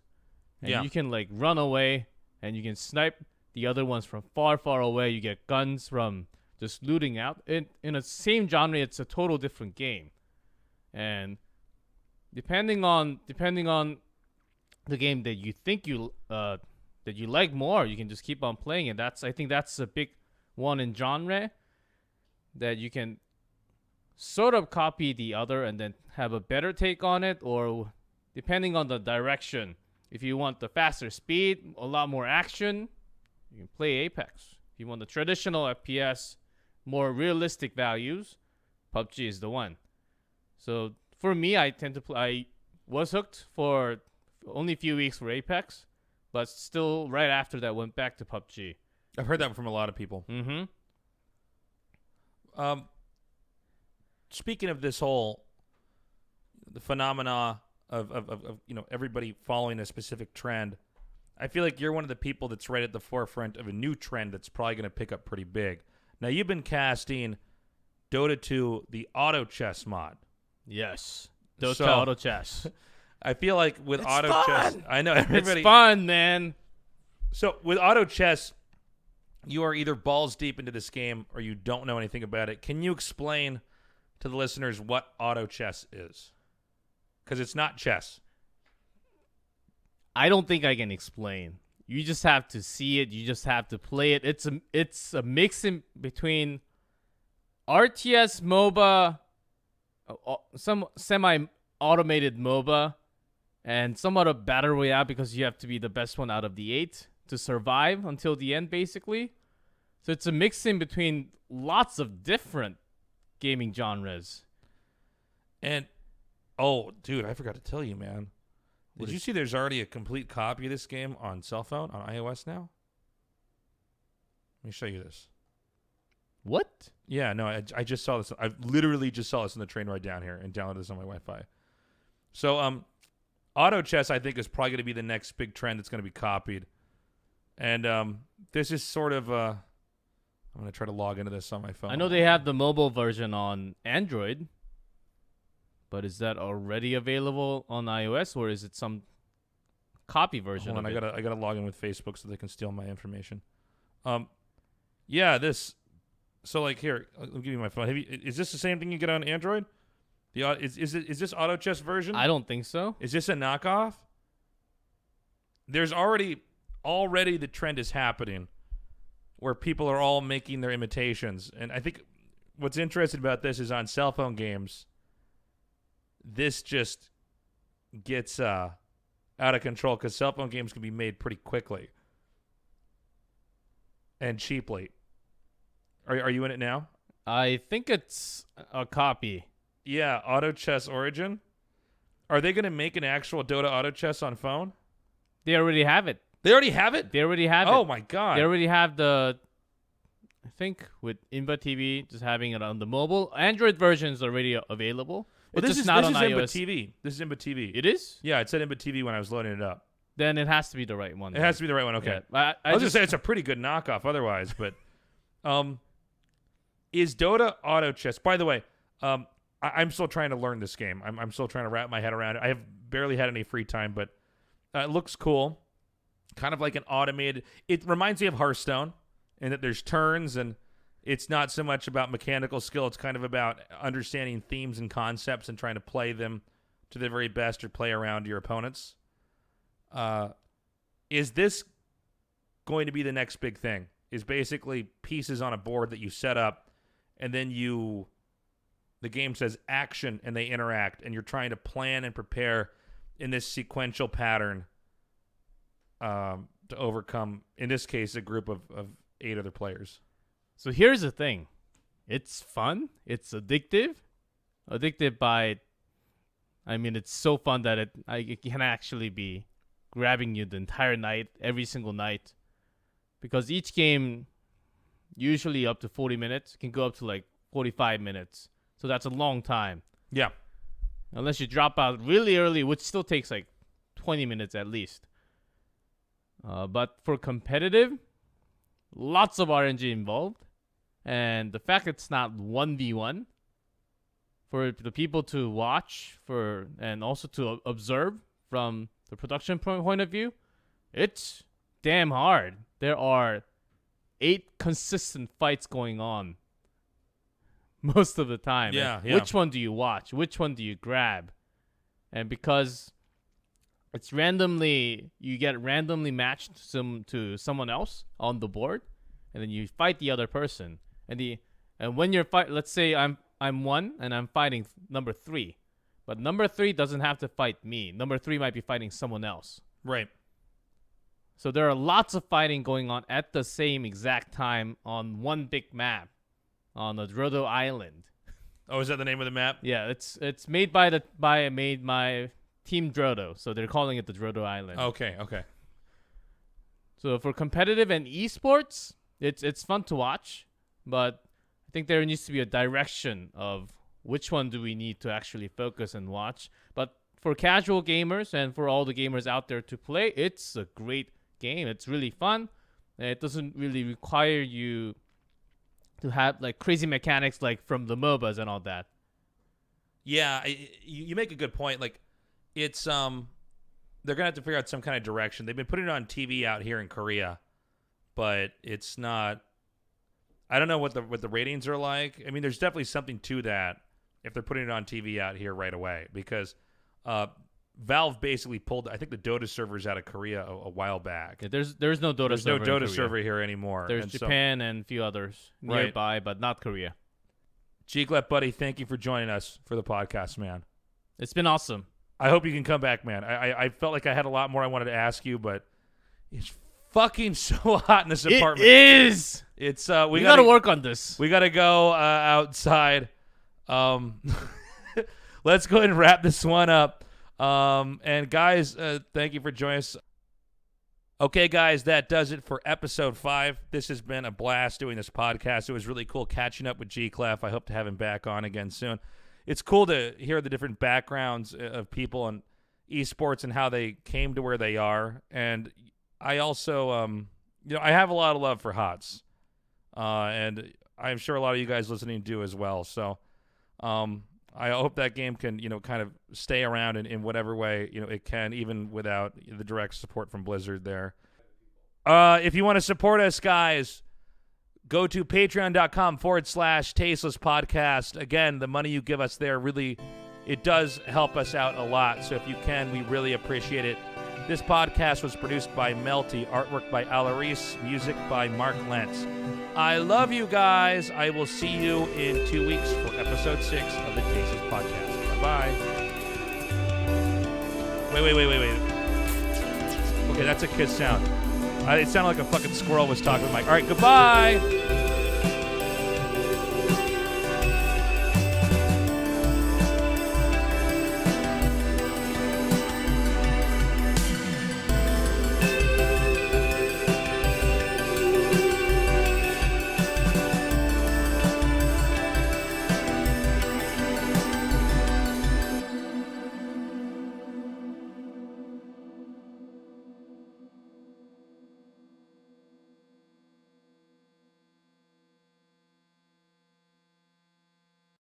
and you can like run away, and you can snipe the other ones from far, far away. You get guns from just looting out. In the same genre, it's a total different game. And depending on the game that you think that you like more, you can just keep on playing it. I think that's a big one in genre, that you can sort of copy the other and then have a better take on it, or depending on the direction. If you want the faster speed, a lot more action, you can play Apex. If you want the traditional FPS, more realistic values, PUBG is the one. So for me, I was hooked for only a few weeks for Apex, but still right after that went back to PUBG. I've heard that from a lot of people. Speaking of this whole the phenomena of everybody following a specific trend, I feel like you're one of the people that's right at the forefront of a new trend that's probably going to pick up pretty big. Now, you've been casting Dota 2, the auto chess mod. Yes, Dota auto chess. I feel like with auto chess, I know everybody. It's fun, man. So with auto chess, you are either balls deep into this game or you don't know anything about it. Can you explain to the listeners what auto chess is? Because it's not chess. I don't think I can explain. You just have to see it. You just have to play it. It's a mix in between RTS MOBA, some semi-automated MOBA, and somewhat of battle royale, because you have to be the best one out of the 8 to survive until the end, basically. So it's a mix in between lots of different gaming genres. And, oh, dude, I forgot to tell you, man. Did you see there's already a complete copy of this game on cell phone, on iOS now? Let me show you this. What? Yeah, no, I just saw this. I literally just saw this on the train ride down here and downloaded this on my Wi-Fi. So, auto chess, I think, is probably going to be the next big trend that's going to be copied. And this is sort of I'm going to try to log into this on my phone. I know they have the mobile version on Android, but is that already available on iOS, or is it some copy version? Hold on, I gotta log in with Facebook so they can steal my information. Yeah, this. So like here, I'll give you my phone. Is this the same thing you get on Android? Is this auto chess version? I don't think so. Is this a knockoff? There's already the trend is happening where people are all making their imitations. And I think what's interesting about this is on cell phone games, this just gets out of control because cell phone games can be made pretty quickly and cheaply. Are you in it now? I think it's a copy. Yeah, Auto Chess Origin. Are they going to make an actual Dota Auto Chess on phone? They already have it. They already have it? They already have it. Oh, my God. They already have I think with Inba TV, just having it on the mobile. Android version is already available. Well, it's just not on iOS. Inba TV. This is Inba TV. It is? Yeah, it said Inba TV when I was loading it up. Then it has to be the right one. It has to be the right one. Okay. Yeah. I was just say it's a pretty good knockoff otherwise, but is Dota Auto Chess, by the way, I'm still trying to learn this game. I'm still trying to wrap my head around it. I have barely had any free time, but it looks cool. Kind of like an automated. It reminds me of Hearthstone in that there's turns, and it's not so much about mechanical skill. It's kind of about understanding themes and concepts and trying to play them to the very best or play around your opponents. Is this going to be the next big thing? Is basically pieces on a board that you set up, and then you the game says action and they interact, and you're trying to plan and prepare in this sequential pattern to overcome, in this case, a group of 8 other players. So here's the thing. It's fun. It's addictive. It's so fun that it can actually be grabbing you the entire night, every single night. Because each game, usually up to 40 minutes, can go up to like 45 minutes. So that's a long time. Yeah. Unless you drop out really early, which still takes like 20 minutes at least. But for competitive, lots of RNG involved. And the fact it's not 1v1, for the people to watch and also to observe from the production point of view, it's damn hard. There are 8 consistent fights going on most of the time. Yeah. Which one do you watch? Which one do you grab? And because you get randomly matched to someone else on the board, and then you fight the other person. And when you're let's say I'm 1 and I'm fighting number 3, but number 3 doesn't have to fight me. Number 3 might be fighting someone else. Right. So there are lots of fighting going on at the same exact time on one big map on the Drodo Island. Oh, is that the name of the map? Yeah, it's made by Team Drodo, so they're calling it the Drodo Island. Okay. So for competitive and esports, it's fun to watch, but I think there needs to be a direction of which one do we need to actually focus and watch. But for casual gamers and for all the gamers out there to play, it's a great game. It's really fun. It doesn't really require you to have like crazy mechanics like from the MOBAs and all that. Yeah, you make a good point. Like, it's they're gonna have to figure out some kind of direction. They've been putting it on TV out here in Korea, but it's not. I don't know what the ratings are like. I mean, there's definitely something to that if they're putting it on TV out here right away, because Valve basically pulled, I think, the Dota servers out of Korea a while back. Yeah, there's no Dota server. There's no Dota server here anymore. There's Japan and a few others nearby, but not Korea. Gclef, buddy, thank you for joining us for the podcast, man. It's been awesome. I hope you can come back, man. I felt like I had a lot more I wanted to ask you, but it's fucking so hot in this apartment. It is. It's we gotta work on this. We gotta go outside. Let's go ahead and wrap this one up. And guys, thank you for joining us. Okay, guys, that does it for episode 5. This has been a blast doing this podcast. It was really cool catching up with Gclef. I hope to have him back on again soon. It's cool to hear the different backgrounds of people in esports and how they came to where they are. And I also, I have a lot of love for HOTS. And I'm sure a lot of you guys listening do as well. So I hope that game can, kind of stay around in whatever way, it can, even without the direct support from Blizzard there. If you want to support us, guys, go to patreon.com/Tasteless podcast. Again, the money you give us there really, it does help us out a lot. So if you can, we really appreciate it. This podcast was produced by Melty, artwork by Alaris, music by Mark Lentz. I love you guys. I will see you in 2 weeks for episode 6 of the Tasteless podcast. Bye-bye. Wait. Okay, that's a kid sound. It sounded like a fucking squirrel was talking to Mike. All right, goodbye.